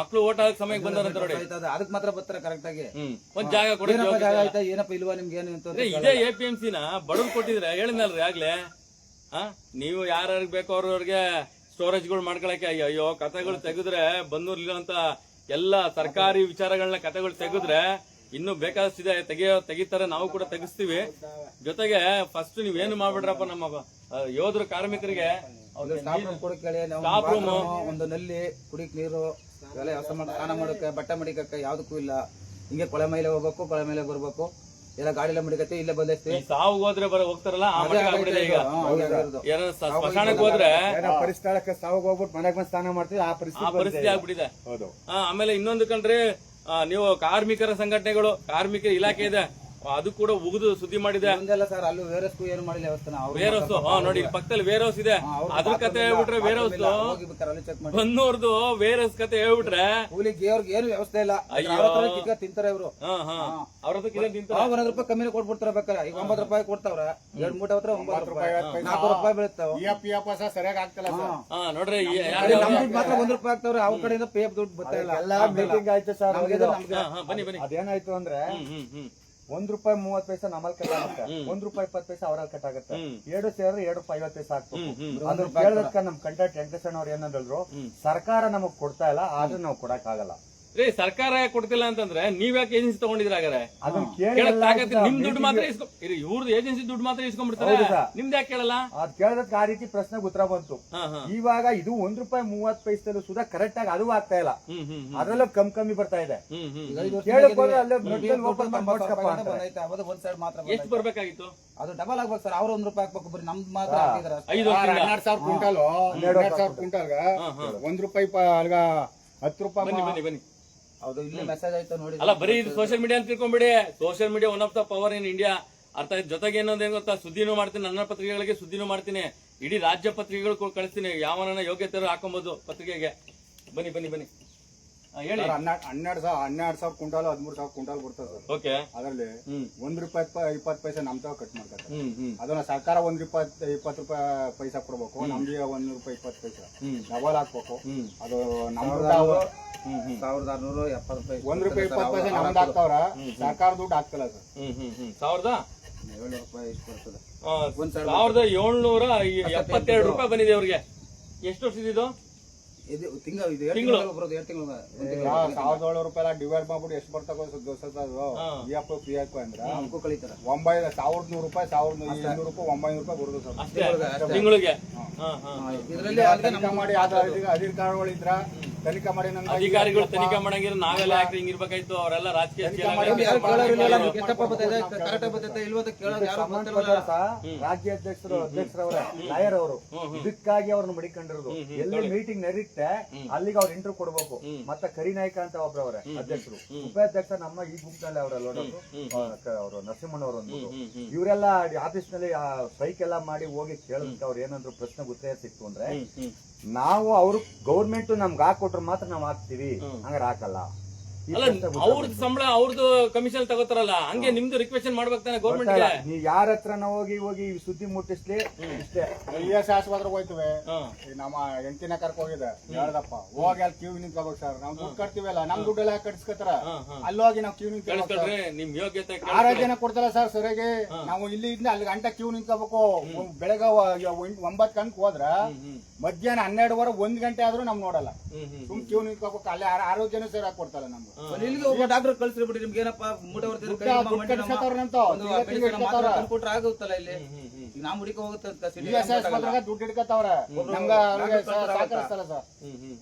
ಮಕ್ಳು ವೋಟ್ ಹಾಕೋ ಸಮಯಕ್ಕೆ ಬಂದವ್ರ ನೋಡಿ, ಅದಕ್ಕೆ ಮಾತ್ರ ಬರ್ತಾರೆ ಕರೆಕ್ಟ್ ಆಗಿ. ಒಂದ್ ಜಾಗ ಕೊಡಿ. ಜಾಗ ಆಯ್ತಾ ಏನಪ್ಪ ಇಲ್ವಾ ನಿಮ್ಗೆ ಏನು ಅಂತ. ಇದೇ APMC ಬಡವ್ರು ಕೊಟ್ಟಿದ್ರೆ ಹೇಳಿದ್ನಲ್ರಿ ಆಗ್ಲೇ. ನೀವು ಯಾರ್ಯಾರಿಗೆ ಬೇಕೋ ಅವ್ರವ್ರಿಗೆ ಸ್ಟೋರೇಜ್ಗಳು ಮಾಡ್ಕೊಳಕ್ಕೆ. ಅಯ್ಯೋ, ಕತೆಗಳು ತೆಗೆದ್ರೆ ಬನ್ನೂರ್ಲಿರುವಂತ ಎಲ್ಲ ಸರ್ಕಾರಿ ವಿಚಾರಗಳನ್ನ ಕತೆಗಳು ತೆಗೆದ್ರೆ ಇನ್ನೂ ಬೇಕಾದಷ್ಟಿದೆ. ತೆಗಿತಾರೆ, ನಾವು ಕೂಡ ತೆಗಿಸ್ತೀವಿ. ಜೊತೆಗೆ ಫಸ್ಟ್ ನೀವೇನು ಮಾಡ್ಬಿಡ್ರಪ್ಪ, ನಮ್ಮ ಯೋಧರು ಕಾರ್ಮಿಕರಿಗೆ ಸ್ಟಾಫ್ ರೂಮ್, ಒಂದು ನಲ್ಲಿ ಕುಡಿಕ್ ನೀರು, ಇವೆಲ್ಲ ವ್ಯವಸ್ಥೆ ಮಾಡಿ ಸ್ನಾನ ಮಾಡೋಕೆ, ಬಟ್ಟೆ ಮಡಿಕಕ್ಕೆ ಯಾವ್ದಕ್ಕೂ ಇಲ್ಲ. ಹಿಂಗೆ ಕೊಳೆ ಮೇಲೆ ಹೋಗ್ಬೇಕು, ಕೊಳೆ ಮೇಲೆ ಬರ್ಬೇಕು. ಎಲ್ಲ ಗಾಡಿಲ್ಲ ಮಡಿಕತ್ತೆ ಇಲ್ಲೇ ಬಂದೈತಿ. ಸಾವು ಹೋದ್ರೆ ಹೋಗ್ತಾರಲ್ಲ ಈಗ. ಸ್ಮಶಾನಕ್ಕೆ ಹೋದ್ರೆ ಪರಿಸ್ಥಳಕ್ಕೆ ಸಾವು ಹೋಗ್ಬಿಟ್ಟು ಮನೆಗೆ ಬಂದು ಸ್ನಾನ ಮಾಡ್ತೀವಿ. ಆ ಪರಿಸ್ಥಿತಿ ಆಗ್ಬಿಟ್ಟಿದೆ. ಆಮೇಲೆ ಇನ್ನೊಂದು ಕಂಡ್ರೆ, ನೀವು ಕಾರ್ಮಿಕರ ಸಂಘಟನೆಗಳು, ಕಾರ್ಮಿಕ ಇಲಾಖೆ ಇದೆ, ಅದು ಕೂಡ ಉಗಿದು ಸುದ್ದಿ ಮಾಡಿದೆ. ಒಂದೆಲ್ಲ ಸರ್ ಅಲ್ಲೂ ವೇರಸ್ಗೂ ಏನು ಮಾಡಿಲ್ಲ ವ್ಯವಸ್ಥೆ ವೇರ್ ಹೌಸ್ ನೋಡಿ ಇಲ್ಲಿ ಪಕ್ಕದಲ್ಲಿ ವೇರ್ ಹೌಸ್ ಇದೆ. ಅದ್ರ ಕತೆ ಹೇಳ್ಬಿಟ್ರೆ ವೇರ್ ಹೌಸ್ ಅಲ್ಲಿ ಚೆಕ್ ಮಾಡಿ ಬನ್ನೂರ್ದು ವೇರ್ ಹೌಸ್ ಕತೆ ಹೇಳ್ಬಿಟ್ರೆ ಕೂಲಿಗೆ ಅವ್ರಿಗೆ ಏನು ವ್ಯವಸ್ಥೆ ಇಲ್ಲ. ತಿಂತಾರೆ ಇವರು. ಅವ್ರ ತಿಂತಾರೆ. 1 ರೂಪಾಯಿ ಕಮ್ಮಿನೇ ಕೊಟ್ಬಿಡ್ತಾರೆ ಬೇಕಾರೆ. ಈಗ 9 ರೂಪಾಯಿ ಕೊಡ್ತಾವ್ರ 2 ಮೂಟೆ ಹತ್ರ 9 ರೂಪಾಯಿ 4 ರೂಪಾಯಿ ಬೀಳುತ್ತಾವ. ಸರಿಯಾಗಿ ಆಗ್ತಲ್ಲ ಸರ್. ನೋಡ್ರಿ ಮಾತ್ರ 1 ರೂಪಾಯಿ ಆಗ್ತಾವ್ರೆ. ಅವ್ರ ಕಡೆಯಿಂದ ಪೇ ದುಡ್ಡು ಬರ್ತಾ ಇಲ್ಲ. ಎಲ್ಲ ಮೀಟಿಂಗ್ ಆಯ್ತು ಸರ್. ಬನ್ನಿ ಬನ್ನಿ. ಅದೇನಾಯ್ತು ಅಂದ್ರೆ ₹1.30 ನಮ್ಮಲ್ಲಿ ಕಟ್ ಆಗುತ್ತೆ, ₹1.20 ಅವರಲ್ಲಿ ಕಟ್ ಆಗುತ್ತೆ. 2 ಸೇರಿದ್ರೆ ₹2.50 ಆಗ್ತದೆ. ಅದ್ರ ಕೇಳೋದಕ್ಕ ನಮ್ ಕಂಡಕ್ಟರ್ ವೆಂಕಟೇಶಣ್ಣ ಅವ್ರು ಏನಂದ್ರು, ಸರ್ಕಾರ ನಮಗ್ ಕೊಡ್ತಾ ಇಲ್ಲ, ಆದ್ರೂ ನಾವು ಕೊಡಕ್ ಆಗಲ್ಲ. ಸರ್ಕಾರ ಕೊಡ್ತಿಲ್ಲ ಅಂತಂದ್ರೆ ನೀವ್ ಯಾಕೆ ಏಜೆನ್ಸಿ ತಗೊಂಡಿದ್ರ? ಹಾಗಾದ್ರೆ ಅದನ್ನ ನಿಮ್ ದುಡ್ಡು ಮಾತ್ರ ಇವ್ರದ್ದು ಏಜೆನ್ಸಿ ದುಡ್ಡು ಮಾತ್ರ ಇಸ್ಕೊಂಡ್ಬಿಡ್ತಾರೆ. ನಿಮ್ದು ಯಾಕೆ ಕೇಳಲ್ಲ? ಅದ್ ಕೇಳದಕ್ಕೆ ಆ ರೀತಿ ಪ್ರಶ್ನೆಗೆ ಉತ್ತರ ಬಂತು. ಇವಾಗ ಇದು ₹1.30 ಸುಧಾ ಕರೆಕ್ಟ್ ಆಗಿ ಅದು ಆಗ್ತಾ ಇಲ್ಲ, ಅದ್ರಲ್ಲೂ ಕಮ್ಮಿ ಬರ್ತಾ ಇದೆ. ಎಷ್ಟು ಬರ್ಬೇಕಾಗಿತ್ತು? ಅದು ಡಬಲ್ ಆಗ್ಬೇಕು ಸರ್. ಅವ್ರು 1 ರೂಪಾಯಿ ಹಾಕ್ಬೇಕು, ಬರೀ ನಮ್ದು ಮಾತ್ರ ಹಾಕಿದಾರೆ. 12,000 ಕ್ವಿಂಟಲ್ 12,000 ಕ್ವಿಂಟಲ್ಗ ₹1 ಅಲ್ಗ 10 ರೂಪಾಯಿ. ಬನ್ನಿ ಬನ್ನಿ. ಹೌದು, ಇಲ್ಲಿ ಮೆಸೇಜ್ ಆಯ್ತು ನೋಡಿ. ಅಲ್ಲ ಬರೀ ಇದು ಸೋಷಿಯಲ್ ಮೀಡಿಯಾ ಅಂತ ತಿಳ್ಕೊಂಬಿಡಿ. Social media one of the power in India. ಅರ್ಥ ಆಯ್ತು. ಜೊತೆಗೆ ಏನಂದ್ರೆ ಗೊತ್ತಾ, ಸುದ್ದಿನೂ ಮಾಡ್ತೀನಿ, ನನ್ನ ಪತ್ರಿಕೆಗಳಿಗೆ ಸುದ್ದಿನೂ ಮಾಡ್ತೀನಿ, ಇಡೀ ರಾಜ್ಯ ಪತ್ರಿಕೆಗಳು ಕಳಿಸ್ತೀನಿ. ಯಾವನ ಯೋಗ್ಯತೆ ಹಾಕೊಂಬೋದು ಪತ್ರಿಕೆಗೆ. ಬನ್ನಿ ಬನ್ನಿ ಬನ್ನಿ ಹೇಳಿ. 12,000 ಕ್ವಿಂಟಲ್ 13,000 ಕ್ವಿಂಟಲ್ ಬರ್ತದೆ ಸರ್. ಓಕೆ. ಅದರಲ್ಲಿ ₹1.20 ನಮ್ ತಾವ ಕಟ್ ಮಾಡ್ತಾರೆ. ಅದನ್ನ ಸರ್ಕಾರ ₹1.20 ಪೈಸಾ ಕೊಡ್ಬೇಕು, ನಮ್ಗೆ ₹1.20 ಡಬಲ್ ಹಾಕ್ಬೇಕು. ಅದು ನಮ್ಮ ₹1,670 ₹1.20 ನಮ್ದು ಹಾಕ್ತಾವ್ರ, ಸರ್ಕಾರ ದುಡ್ಡು ಹಾಕ್ತಲ್ಲ ಸರ್. 1,700 ರೂಪಾಯಿ ಇಷ್ಟು ಬರ್ತದೆ. ₹1,772 ರೂಪಾಯಿ ಬಂದಿದೆ ಅವ್ರಿಗೆ. ಎಷ್ಟು ವರ್ಷದಿದು? ತಿಂಗಳು ಬರೋದು 2 ತಿಂಗಳು. ₹1,700 ಡಿವೈಡ್ ಮಾಡ್ಬಿಟ್ಟು ಎಷ್ಟು ಬರ್ತಾವ ಫ್ರೀ ಹಾಕೋ ಅಂದ್ರೆ ಕಳೀತಾರೆ. 1,100 ರೂಪಾಯಿ 1,200 ರೂಪಾಯಿ 900 ರೂಪಾಯಿ ಬರುದು ಸರ್ ಅಷ್ಟೇ ತಿಂಗಳಿಗೆ. ಇದರಲ್ಲಿ ತನಿಖಾ ಮಾಡಿ ಅಧಿಕಾರಿಗಳು ಇದ್ರ ತನಿಖಾ ಮಾಡಿ ಅಧಿಕಾರಿಗಳು ತನಿಖಾ ಮಾಡಂಗಿದ್ರೆ ನಾವೆಲ್ಲ ಯಾಕೆ ಹಿಂಗಿರ್ಬೇಕಾಯ್ತು? ಅವರೆಲ್ಲ ರಾಜಕೀಯ ರಾಜ್ಯ ಅಧ್ಯಕ್ಷರವರ ಲಾಯರ್ ಅವರು ಇದಕ್ಕಾಗಿ ಅವ್ರನ್ನ ಮಡಿಕೊಂಡಿರೋದು. ಎಲ್ಲಿ ಮೀಟಿಂಗ್ ನಡೀತೆ ಅಲ್ಲಿಗೆ ಅವ್ರು ಇಂಟರ್ವ್ಯೂ ಕೊಡ್ಬೇಕು. ಮತ್ತೆ ಕರಿನಾಯ್ಕ ಅಂತ ಒಬ್ರವ್ರೆ ಅಧ್ಯಕ್ಷರು, ಉಪಾಧ್ಯಕ್ಷ ನಮ್ಮ ಈ ಗುಂಪಿನಲ್ಲಿ ಅವರೆಲ್ಲ ಅವರು ನರಸಿಂಹಣ್ಣವರು ಅಂದ್ಬಿಟ್ಟು. ಇವರೆಲ್ಲ ಆಫೀಸ್ ನಲ್ಲಿ ಸ್ಟ್ರೈಕ್ ಎಲ್ಲ ಮಾಡಿ ಹೋಗಿ ಕೇಳೋದಕ್ಕೆ ಅವ್ರು ಏನಂದ್ರು ಪ್ರಶ್ನೆಗೆ ಉತ್ತರ ಸಿಕ್ತು ಅಂದ್ರೆ, ನಾವು ಅವ್ರು ಗೌರ್ಮೆಂಟ್ ನಮ್ಗೆ ಹಾಕೊಟ್ರು ಮಾತ್ರ ನಾವ್ ಹಾಕ್ತಿವಿ, ಹಂಗಾರೆ ಹಾಕಲ್ಲ. ಅವ್ರದ್ದು ಸಂಬಳ ಅವ್ರದ್ದು ಕಮಿಷನ್ ತಗೋತಾರಲ್ಲ, ಹಂಗೆ ನಿಮ್ದು ರಿಕ್ವೆಸ್ಟ್ ಮಾಡ್ಬೇಕು ತಾನೆ ಗೌರ್ಮೆಂಟ್. ನೀವ್ ಯಾರ ಹತ್ರ ಹೋಗಿ ಸುದ್ದಿ ಮುಟ್ಟಿಸ್ಲಿ ಇಷ್ಟೇ. ES ಆಸ್ಪತ್ರೆಗೆ ಹೋಯ್ತವೆ, ನಮ್ಮ ಹೆಂಡತಿನ ಕರ್ಕ ಹೋಗಿದೆ ಹೇಳ್ದಪ್ಪ, ಹೋಗಿ ಅಲ್ಲಿ ಕ್ಯೂ ನಿಂತ್ಕೋಬೇಕು ಸರ್. ನಾವ್ ದುಡ್ಡು ಕಟ್ತೀವಲ್ಲ, ನಮ್ ದುಡ್ಡೆಲ್ಲ ಕಟ್ಸ್ಕೊತಾರ, ಅಲ್ಲಿ ಹೋಗಿ ನಾವ್ ಕ್ಯೂ ನಿಂತ್ಕೊಳ್ರಿ. ನಿಮ್ ಯೋಗ್ಯತೆ ಆರೋಗ್ಯನ ಕೊಡ್ತಾರ ಸರ್ ಸರಿಯಾಗಿ. ನಾವು ಇಲ್ಲಿಂದ ಅಲ್ಲಿ ಗಂಟೆ ಕ್ಯೂ ನಿಂತ್ಕೋಬೇಕು. ಬೆಳಗ್ಗೆ 9 ಗಂಟೆಗೆ ಹೋದ್ರ ಮಧ್ಯಾಹ್ನ 12 1 ಗಂಟೆ ಆದ್ರೂ ನಮ್ ನೋಡಲ್ಲ, ಸುಮ್ ಕ್ಯೂ ನಿಂತ್ಕೋಬೇಕು. ಅಲ್ಲಿ ಆರೋಗ್ಯನೂ ಸರಿಯಾಗಿ ಕೊಡ್ತಾರ ನಮ್ಗೆ. ಒಬ್ಬ ಡಾಕ್ಟರ್ ಕಳ್ಸಿಬಿಡಿ, ನಿಮ್ಗೆ ಏನಪ್ಪ ಮೂಟೆ ಕೊಟ್ರೆ ಆಗುತ್ತಲ್ಲ. ಇಲ್ಲಿ ನಾವು ಹುಡುಕ ಹೋಗುತ್ತೆ ದುಡ್ಡು ಹಿಡ್ಕತ್ತವ್ರ ಸಹಕರಿಸ್ತಾರ ಸರ್.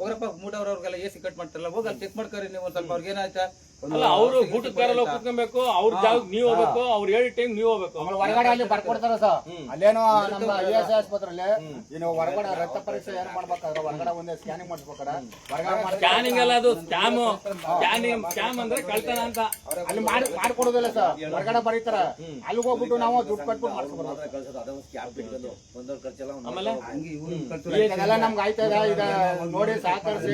ಹೋಗ್ರಪ್ಪ ಮೂಟೆ ಅವ್ರಿಗೆಲ್ಲ ಎಸಿ ಕಟ್ ಮಾಡ್ತಾರಲ್ಲ, ಹೋಗಿ ಅಲ್ಲಿ ಚೆಕ್ ಮಾಡ್ಕೊರಿ ನೀವು. ಸ್ವಲ್ಪ ಅವ್ರಿಗೆ ಏನಾಯ್ತಾ ಅಲ್ಲ, ಅವರು ಊಟಕ್ಕಾರಲ್ಲ ಕುತ್ಕೊಬೇಕು, ಅವ್ರ ಜಾಗ ನೀವ್ ಹೋಗ್ಬೇಕು, ಅವ್ರು ಹೇಳಿ ಟೈಮ್ ನೀವ್ ಹೋಗ್ಬೇಕು. ಹೊರಗಡೆ ಅಲ್ಲಿ ಬರ್ಕೊಡ್ತಾರ ಸರ್. ಅಲ್ಲೇನೋ ನಮ್ಮ ES ಆಸ್ಪತ್ರೆಯಲ್ಲಿ ಇನ್ನು ಹೊರಗಡೆ ರಕ್ತ ಪರೀಕ್ಷೆ ಏನ್ ಮಾಡ್ಬೇಕಾದ್ರೆ ಹೊರಗಡೆ ಒಂದೇ ಸ್ಕ್ಯಾನಿಂಗ್ ಮಾಡಿಸ್ಬೇಕಾರೆ ಹೊರಗಡೆ ಸ್ಕ್ಯಾನಿಂಗ್ ಅಲ್ಲ, ಅದು ಸ್ಕ್ಯಾಮ್. ಸ್ಕ್ಯಾಮ್ ಅಂದ್ರೆ ಕಳ್ತನ ಅಂತ. ಅಲ್ಲಿ ಮಾಡ್ಕೊಡೋದಿಲ್ಲ ಸರ್, ಹೊರಗಡೆ ಬರೀತಾರ. ಅಲ್ಲಿಗೆ ಹೋಗ್ಬಿಟ್ಟು ನಾವು ದುಡ್ಡು ಕಟ್ಬಿಟ್ಟು ಮಾಡ್ಸ್ಕೊಬಾರ್ದು. ಆಮೇಲೆ ಇದೆಲ್ಲ ನಮ್ಗೆ ಆಯ್ತದ. ಈಗ ನೋಡಿ ಸಹಕರಿಸಿ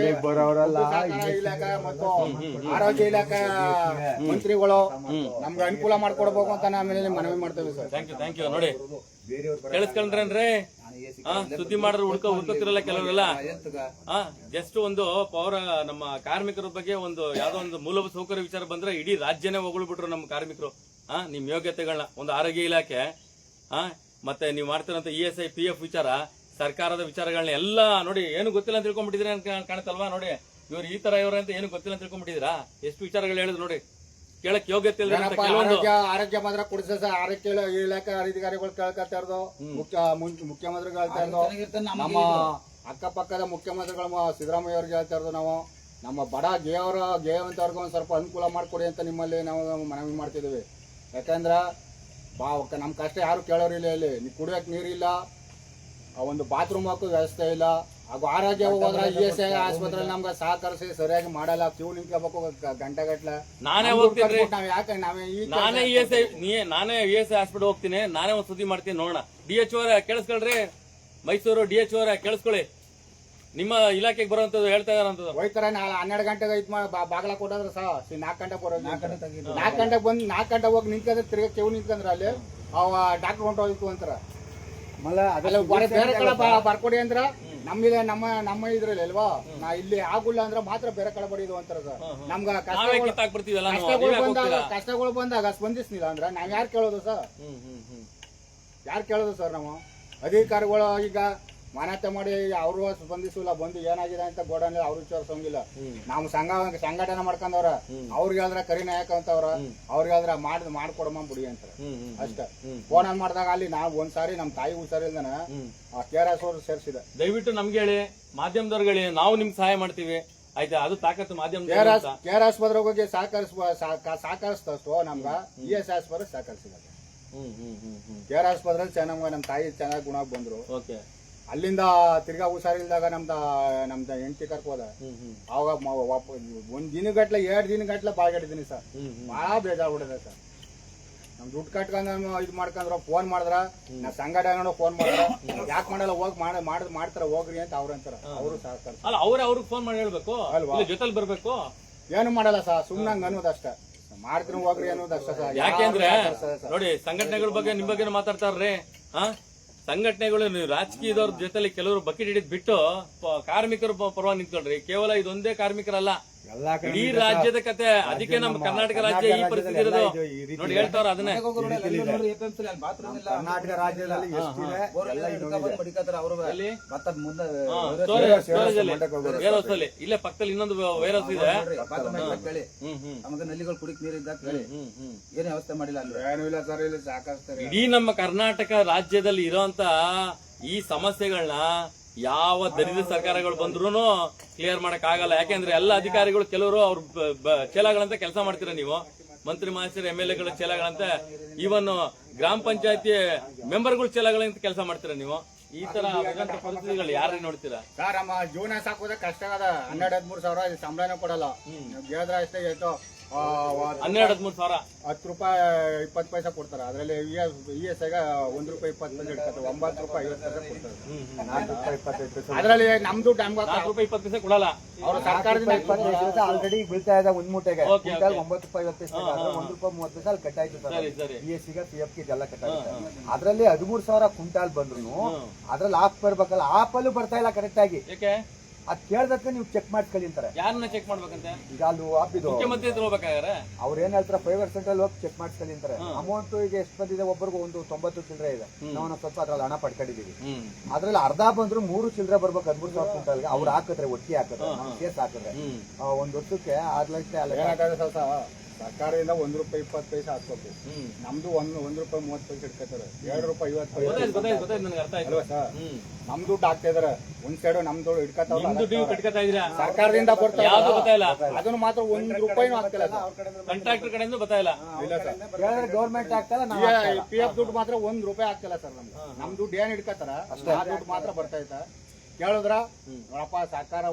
ಇಲಾಖೆ ಮತ್ತು ಆರೋಗ್ಯ ಇಲಾಖೆ ಮಂತ್ರಿಗಳು ನಮ್ಗೆ ಅನುಕೂಲ ಮಾಡ್ಕೊಡ್ಬೇಕು ಅಂತ ಆಮೇಲೆ ಮನವಿ ಮಾಡ್ತೇವೆ ಸರ್. Thank you. ನೋಡಿ ಕೇಳಿಸ್ಕೊಂಡ್ರೇನ್ರಿ, ಸುದ್ದಿ ಮಾಡ್ರು ಹುಡ್ಕೋತಿರಲ್ಲ ಕೆಲವರೆಲ್ಲ. ಜಸ್ಟ್ ಒಂದು ಪವರ್ ನಮ್ಮ ಕಾರ್ಮಿಕರ ಬಗ್ಗೆ ಒಂದು ಯಾವ್ದೋ ಒಂದು ಮೂಲಭೂತ ಸೌಕರ್ಯ ವಿಚಾರ ಬಂದ್ರೆ ಇಡೀ ರಾಜ್ಯನೇ ಹೊಗಳ್ಬಿಟ್ರು ನಮ್ಮ ಕಾರ್ಮಿಕರು. ನಿಮ್ ಯೋಗ್ಯತೆಗಳನ್ನ, ಒಂದು ಆರೋಗ್ಯ ಇಲಾಖೆ, ಮತ್ತೆ ನೀವು ಮಾಡ್ತಿರೋಂಥ ESI PF ವಿಚಾರ, ಸರ್ಕಾರದ ವಿಚಾರಗಳನ್ನ ಎಲ್ಲ ನೋಡಿ ಏನು ಗೊತ್ತಿಲ್ಲ ಅಂತ ತಿಳ್ಕೊಂಡ್ಬಿಟ್ಟಿದ್ರೆ ಕಾಣುತ್ತಲ್ವಾ? ನೋಡಿ ಇವ್ರು ಈ ತರ ಇವ್ರ ಅಂತ ಏನು ಗೊತ್ತಿಲ್ಲ ಅಂತ ತಿಳ್ಕೊಂಡ್ಬಿಟ್ಟಿದ್ರಾ? ಎಷ್ಟು ವಿಚಾರಗಳು ಹೇಳಿದ್ರು ನೋಡಿ, ಕೇಳಕ್ ಯೋಗ್ಯತೆ ಇಲ್ಲ. ಆರೋಗ್ಯ ಮಾತ್ರ ಕೊಡಿಸ ಸರ್. ಆರೋಗ್ಯ ಇಲಾಖೆ ಅಧಿಕಾರಿಗಳು ಕೇಳ್ಕೊತಾ ಇರೋದು, ಮುಖ್ಯಮಂತ್ರಿಗಳು ಹೇಳ್ತಾ ಇರೋದು, ನಮ್ಮ ಅಕ್ಕಪಕ್ಕದ ಮುಖ್ಯಮಂತ್ರಿಗಳು ಸಿದ್ದರಾಮಯ್ಯ ಅವ್ರಿಗೆ ಹೇಳ್ತಾ ಇರೋದು, ನಾವು ನಮ್ಮ ಬಡ ಗೇಯವಂತವ್ರಿಗೆ ಒಂದ್ ಸ್ವಲ್ಪ ಅನುಕೂಲ ಮಾಡ್ಕೊಡಿ ಅಂತ ನಿಮ್ಮಲ್ಲಿ ನಾವು ಮನವಿ ಮಾಡ್ತಿದ್ದೀವಿ. ಯಾಕಂದ್ರ ನಮ್ ಕಷ್ಟ ಯಾರು ಕೇಳೋರಿಲ್ಲ. ಇಲ್ಲಿ ಕುಡಿಯಕ್ ನೀರಿಲ್ಲ, ಒಂದು ಬಾತ್ರೂಮ್ ಹಾಕೋ ವ್ಯವಸ್ಥೆ ಇಲ್ಲ, ಹಾಗೂ ಆರೋಗ್ಯ ಹೋದ್ರೆ ESI ಆಸ್ಪತ್ರೆ ನಮ್ಗೆ ಸಹಕರಿಸಿ ಸರಿಯಾಗಿ ಮಾಡಲ್ಲ, ಕ್ಯೂ ನಿಂತ್ಕೋಬೇಕು ಗಂಟೆಗಟ್ಲೆ. ನಾನೇ ಹೋಗ್ತೀನಿ, ನಾವ್ ಯಾಕೆ ನಾವೇ ಈ ನಾನೇ ESI ಹಾಸ್ಪಿಟಲ್ ಹೋಗ್ತೀನಿ, ನಾನೇ ಒಂದ್ ಸುದ್ದಿ ಮಾಡ್ತೀನಿ ನೋಡೋಣ. DHO ಅವರೇ ಕೇಳಿಸ್ಕೊಳ್ರಿ, ಮೈಸೂರು DHO ಅವರೇ ಕೇಳಿಸ್ಕೊಳ್ಳಿ, ನಿಮ್ಮ ಇಲಾಖೆಗೆ ಬರುವಂತದ್ದು ಹೇಳ್ತಾ ಇದಾರಂತದ್ದು. ಹೋಯ್ತಾರೆ 12 ಗಂಟೆಗೆ ಬಾಗಲ ಕೊಟ್ಟಂದ್ರೆ ಸಹ 4 ಗಂಟೆಗೆ ಬರೋದು. 4 ಗಂಟೆಗೆ ಬಂದು 4 ಗಂಟೆಗೆ ಹೋಗಿ ನಿಂತ್ಕೊಂಡ್ರೆ ತಿರ್ಗಿ ಕ್ಯೂ ನಿಂತ್ಕೊಂಡ್ರೆ ಅಲ್ಲಿ ಅವ ಡಾಕ್ಟರ್ ಹೊಂಟೋಯ್ತು ಅಂತಾರ. ಬೇರೆ ಕಡೆ ಬರ್ಕೊಡಿ ಅಂದ್ರ ನಮ್ಮ ಇದ್ರಲ್ಲಿ ಅಲ್ವಾ, ನಾ ಇಲ್ಲಿ ಆಗುಲ್ಲ ಅಂದ್ರೆ ಮಾತ್ರ ಬೇರೆ ಕಡೆ ಬಡಿದು ಅಂತಾರ ಸರ್. ನಮ್ಗ ಕಷ್ಟಗಳು ಬಂದಾಗ ಸ್ಪಂದಿಸ್ನಿಲ್ಲ ಅಂದ್ರೆ ನಾವ್ ಯಾರು ಕೇಳೋದು ಸರ್? ಯಾರು ಕೇಳೋದು ಸರ್? ನಾವು ಅಧಿಕಾರಿಗಳು ಈಗ ಮಾನ್ಯತೆ ಮಾಡಿ ಅವರು ಸ್ಪಂದಿಸಿಲ್ಲ, ಬಂದು ಏನಾಗಿದೆ ಅಂತ ಗೋಡನ್ ಅವ್ರು ವಿಚಾರಿಸಂಗಿಲ್ಲ. ನಾವು ಸಂಘಟನೆ ಮಾಡ್ಕೊಂಡವ್ರ, ಅವ್ರಿಗೆ ಹೇಳಿದ್ರೆ ಕರಿ ನಾಯಕ ಅಂತವ್ರ, ಅವ್ರಿಗೆ ಹೇಳಿದ್ರೆ ಮಾಡ್ಕೊಡಮ್ಮ ಬಿಡಿ ಅಂತಾರೆ ಅಷ್ಟೇ. ಫೋನ್ ಮಾಡಿದಾಗ ಅಲ್ಲಿ ನಾವು ಒಂದ್ಸಾರಿ ನಮ್ ತಾಯಿ ಹುಷಾರಿಲ್ದನ KRS ಅವ್ರು ಸೇರ್ಸಿದೆ. ದಯವಿಟ್ಟು ನಮ್ಗೆ ಹೇಳಿ, ಮಾಧ್ಯಮದವ್ರಿಗೆ ಹೇಳಿ, ನಾವು ನಿಮ್ಗೆ ಸಹಾಯ ಮಾಡ್ತೀವಿ ಆಯ್ತಾ. ಅದು ತಾಕತ್ತು ಮಾಧ್ಯಮ. KRS ಆಸ್ಪತ್ರೆಗೆ ಹೋಗಿ ಸಹಕರಿಸ್ತೋ ನಮ್ಗ ESI ಆಸ್ಪತ್ರೆ ಸಹಕರಿಸಿದ. KRS ಆಸ್ಪತ್ರೆ ಚೆನ್ನಾಗಿ ನಮ್ ತಾಯಿ ಚೆನ್ನಾಗಿ ಗುಣ ಬಂದ್ರು. ಅಲ್ಲಿಂದ ತಿರ್ಗಾ ಹುಷಾರಿಲ್ದಾಗ ನಮ್ದ ಹೆಂಡತಿ ಕರ್ಕೋದ. ಅವಾಗ ಒಂದ್ ದಿನಗಟ್ಲೆ 2 ದಿನಗಟ್ಲೆ ಬಾಯ್ಗಾಡಿದೀನಿ ಸರ್. ಬಹಳ ಬೇಜಾರ್ಬಿಡಿದೆ ಸರ್. ನಮ್ ದುಡ್ಡು ಕಟ್ಕೊಂಡ್ ಇದ್ ಮಾಡ್ಕೊಂಡ್ರ ಫೋನ್ ಮಾಡಿದ್ರ, ನಾ ಸಂಘಟನೆ ಫೋನ್ ಮಾಡಿದ್ರ ಯಾಕೆ ಮಾಡಲ್ಲ, ಹೋಗಿ ಮಾಡ್ತಾರ ಹೋಗ್ರಿ ಅಂತ ಅವ್ರ ಅಂತಾರ. ಅವರು ಸಹಕಾರ ಅಲ್ಲ, ಅವ್ರಿಗೆ ಫೋನ್ ಮಾಡಿ ಹೇಳ್ಬೇಕು ಅಲ್ವಾ, ಜೊತೆಲಿ ಬರ್ಬೇಕು. ಏನು ಮಾಡಲ್ಲ ಸರ್, ಸುಮ್ನಂಗ್ ಅನ್ನೋದಷ್ಟೇ. ಮಾಡ್ತೀನಿ ಹೋಗ್ರಿ ಅನ್ನೋದಷ್ಟೇ ಸರ್. ಯಾಕೆಂದ್ರೆ ನೋಡಿ, ಸಂಘಟನೆಗಳ ಬಗ್ಗೆ ನಿಮ್ ಬಗ್ಗೆ ಮಾತಾಡ್ತಾರ್ರಿ. ಸಂಘಟನೆಗಳು ರಾಜಕೀಯದವ್ರ ಜೊತೆಲಿ ಕೆಲವರು ಬಕೆಟ್ ಹಿಡಿದ್ ಬಿಟ್ಟು ಕಾರ್ಮಿಕರು ಪರವಾಗಿ ನಿಂತ್ಕೊಳ್ರಿ. ಕೇವಲ ಇದೊಂದೇ ಕಾರ್ಮಿಕರಲ್ಲ, ಇಡೀ ರಾಜ್ಯದ ಕತೆ. ಅದಕ್ಕೆ ನಮ್ಮ ಕರ್ನಾಟಕ ರಾಜ್ಯ ಈ ಪರಿಸ್ಥಿತಿ ಇರೋದು ನೋಡಿ. ಹೇಳ್ತಾರ ಅದನ್ನೇ. ಕರ್ನಾಟಕ ರಾಜ್ಯದಲ್ಲಿ ಇಲ್ಲೇ ಪಕ್ಕದಲ್ಲಿ ಇನ್ನೊಂದು ವೇರ್ ಹೌಸ್ ಇದೆ. ನಮಗೆ ನಲ್ಲಿಗಳು ಕುಡಿಕ್ ನೀರಿದ್ದ ಕೇಳಿ ಏನೇ ವ್ಯವಸ್ಥೆ ಮಾಡಿಲ್ಲ ಅಲ್ಲಿ. ಏನೂ ಇಲ್ಲ ಸರ್, ಇಲ್ಲಿ ಸಾಕಷ್ಟು. ಇಡೀ ನಮ್ಮ ಕರ್ನಾಟಕ ರಾಜ್ಯದಲ್ಲಿ ಇರೋಂತ ಈ ಸಮಸ್ಯೆಗಳನ್ನ ಯಾವ ದರಿದ್ರ ಸರ್ಕಾರಗಳು ಬಂದ್ರು ಕ್ಲಿಯರ್ ಮಾಡಕ್ ಆಗಲ್ಲ. ಯಾಕೆಂದ್ರೆ ಎಲ್ಲ ಅಧಿಕಾರಿಗಳು ಕೆಲವರು ಅವ್ರ ಚೇಲಾಗಳಂತ ಕೆಲಸ ಮಾಡ್ತೀರಾ ನೀವು, ಮಂತ್ರಿ ಮಹಾಶಯರು MLA ಗಳ ಚೇಲಾಗಳಂತ, ಈವನ್ ಗ್ರಾಮ ಪಂಚಾಯತಿ ಮೆಂಬರ್ಗಳ ಚೇಲಾಗಳಂತ ಕೆಲಸ ಮಾಡ್ತೀರಾ ನೀವು. ಈ ತರ ಪರಿಸ್ಥಿತಿಗಳು ಯಾರು ನೋಡ್ತೀರಾ ಸರ್? ನಮ್ಮ ಜೀವನ ಸಾಕೋದ ಕಷ್ಟ ಅದ. 12-13 ಸಾವಿರ ಸಂಬಳನ ಕೊಡಲ್ಲ. ಹೇಳಿದ್ರೆ ಅಷ್ಟೇ ಆಯ್ತು, 12-13 ಸಾವಿರ, 10 ರೂಪಾಯಿ 20 ಪೈಸೆ ಕೊಡ್ತಾರೆ. ಅದ್ರಲ್ಲಿ ESI ₹1 20 ಪೈಸೆ ಇಡ್ತಾರೆ. 9 ರೂಪಾಯಿ 50 ಪೈಸೆ ಕೊಡ್ತಾರೆ. ಅದ್ರಲ್ಲಿ ನಮ್ದು ನಮ್ಗೆ ₹4 20 ಪೈಸೆ ಕೊಡಲ್ಲ ಅವ್ರ ಸರ್ಕಾರದಿಂದ. ಆಲ್ರೆಡಿ ಬೀಳ್ತಾ ಇದೆ ಒಂದ್ ಮೂಟೆಗೆ 9 ರೂಪಾಯಿ 50 ಪೈಸೆ, ₹1 30 ಪೈಸೆ ಅಲ್ಲಿ ಕಟ್ಟಾಯ್ತು ಸರ್. ESI PF ಇದೆಲ್ಲ ಕಟ್ಟಾಯ್ತು. ಅದ್ರಲ್ಲಿ 13,000 ಕ್ವಿಂಟಾಲ್ ಬಂದ್ರು ಅದ್ರಲ್ಲಿ ಆಫ್ ಬರ್ಬೇಕಲ್ಲ, ಆಫಲ್ಲೂ ಬರ್ತಾ ಇಲ್ಲ ಕರೆಕ್ಟ್ ಆಗಿ. ಯಾಕೆ ಅದ್ ಕೇಳ್ದಕ್ಕೆ ನೀವು ಚೆಕ್ ಮಾಡ್ಕೊಳ್ಳಿ ಅಂತಾರೆ. ಯಾರನ್ನ ಚೆಕ್ ಮಾಡ್ಬೇಕಂತೆ? ಈಗ ಅಲ್ಲಿ ಆಫ್ ಮುಖ್ಯಮಂತ್ರಿ ಹತ್ರ ಹೋಗ್ಬೇಕಾದ್ರೆ ಅವ್ರು ಏನ್ ಹೇಳ್ತಾರೆ, ಪ್ರೈವೇಟ್ ಸೆಂಟರ್ ಹೋಗಿ ಚೆಕ್ ಮಾಡ್ಕೊಳ್ಳಿ ಅಂತಾರೆ. ಅಮೌಂಟ್ ಈಗ ಎಷ್ಟು ಬಂದಿದೆ, ಒಬ್ಬರಿಗೆ ಒಂದು 90 ಚಿಲ್ಲರೆ ಇದೆ. ನಾವು ಸ್ವಲ್ಪ ಅದ್ರಲ್ಲಿ ಹಣ ಪಡ್ಕೊಂಡಿದೀವಿ. ಅದ್ರಲ್ಲಿ ಅರ್ಧ ಬಂದ್ರು 3 ಚಿಲ್ಲರೆ ಬರ್ಬೇಕು 13,000 ಕ್ವಿಂಟಲ್ಗೆ. ಅವ್ರು ಹಾಕಿದ್ರೆ ಒಟ್ಟಿ ಹಾಕಿದ್ರೆ ಕೇಸ್ ಹಾಕಿದ್ರೆ ಒಂದ್ ವರ್ಷಕ್ಕೆ 6 ಲಕ್ಷ. ಸರ್ಕಾರದಿಂದ ₹1 20 ಪೈಸೆ ಹಾಕ್ಬೇಕು. ನಮ್ದು ₹1 ರೂಪಾಯಿ 30 ಪೈಸೆ ಇಟ್ಕೊತಾರೆ. ₹2 ರೂಪಾಯಿ 50 ಪೈಸೆ ಅಲ್ವಾ ಸರ್? ನಮ್ ದುಡ್ಡು ಹಾಕ್ತಾ ಇದಾರೆ. ಒಂದ್ ಸೈಡ್ ನಮ್ ದುಡ್ಡು ಇಟ್ಕೊತಾವ್ರ, ಸರ್ಕಾರದಿಂದ ಬರ್ತಾ ಅದನ್ನು ಮಾತ್ರ ₹1 ರೂಪಾಯಿನೂ ಆಗ್ತಿಲ್ಲ. ಕಾಂಟ್ರಾಕ್ಟರ್ ಕಡೆಯಿಂದ ಬರ್ತಾಯಿಲ್ಲ. ಗೌರ್ಮೆಂಟ್ ಆಗ್ತಲ್ಲ, PF ದುಡ್ಡು ಮಾತ್ರ ₹1 ರೂಪಾಯಿ ಆಗ್ತಿಲ್ಲ ಸರ್. ನಮ್ ದುಡ್ಡು ಏನ್ ಇಟ್ಕೊತಾರ ಆ ದುಡ್ಡು ಮಾತ್ರ ಬರ್ತೈತ. ಕೇಳಿದ್ರ ನೋಡಪ್ಪ, ಸರ್ಕಾರ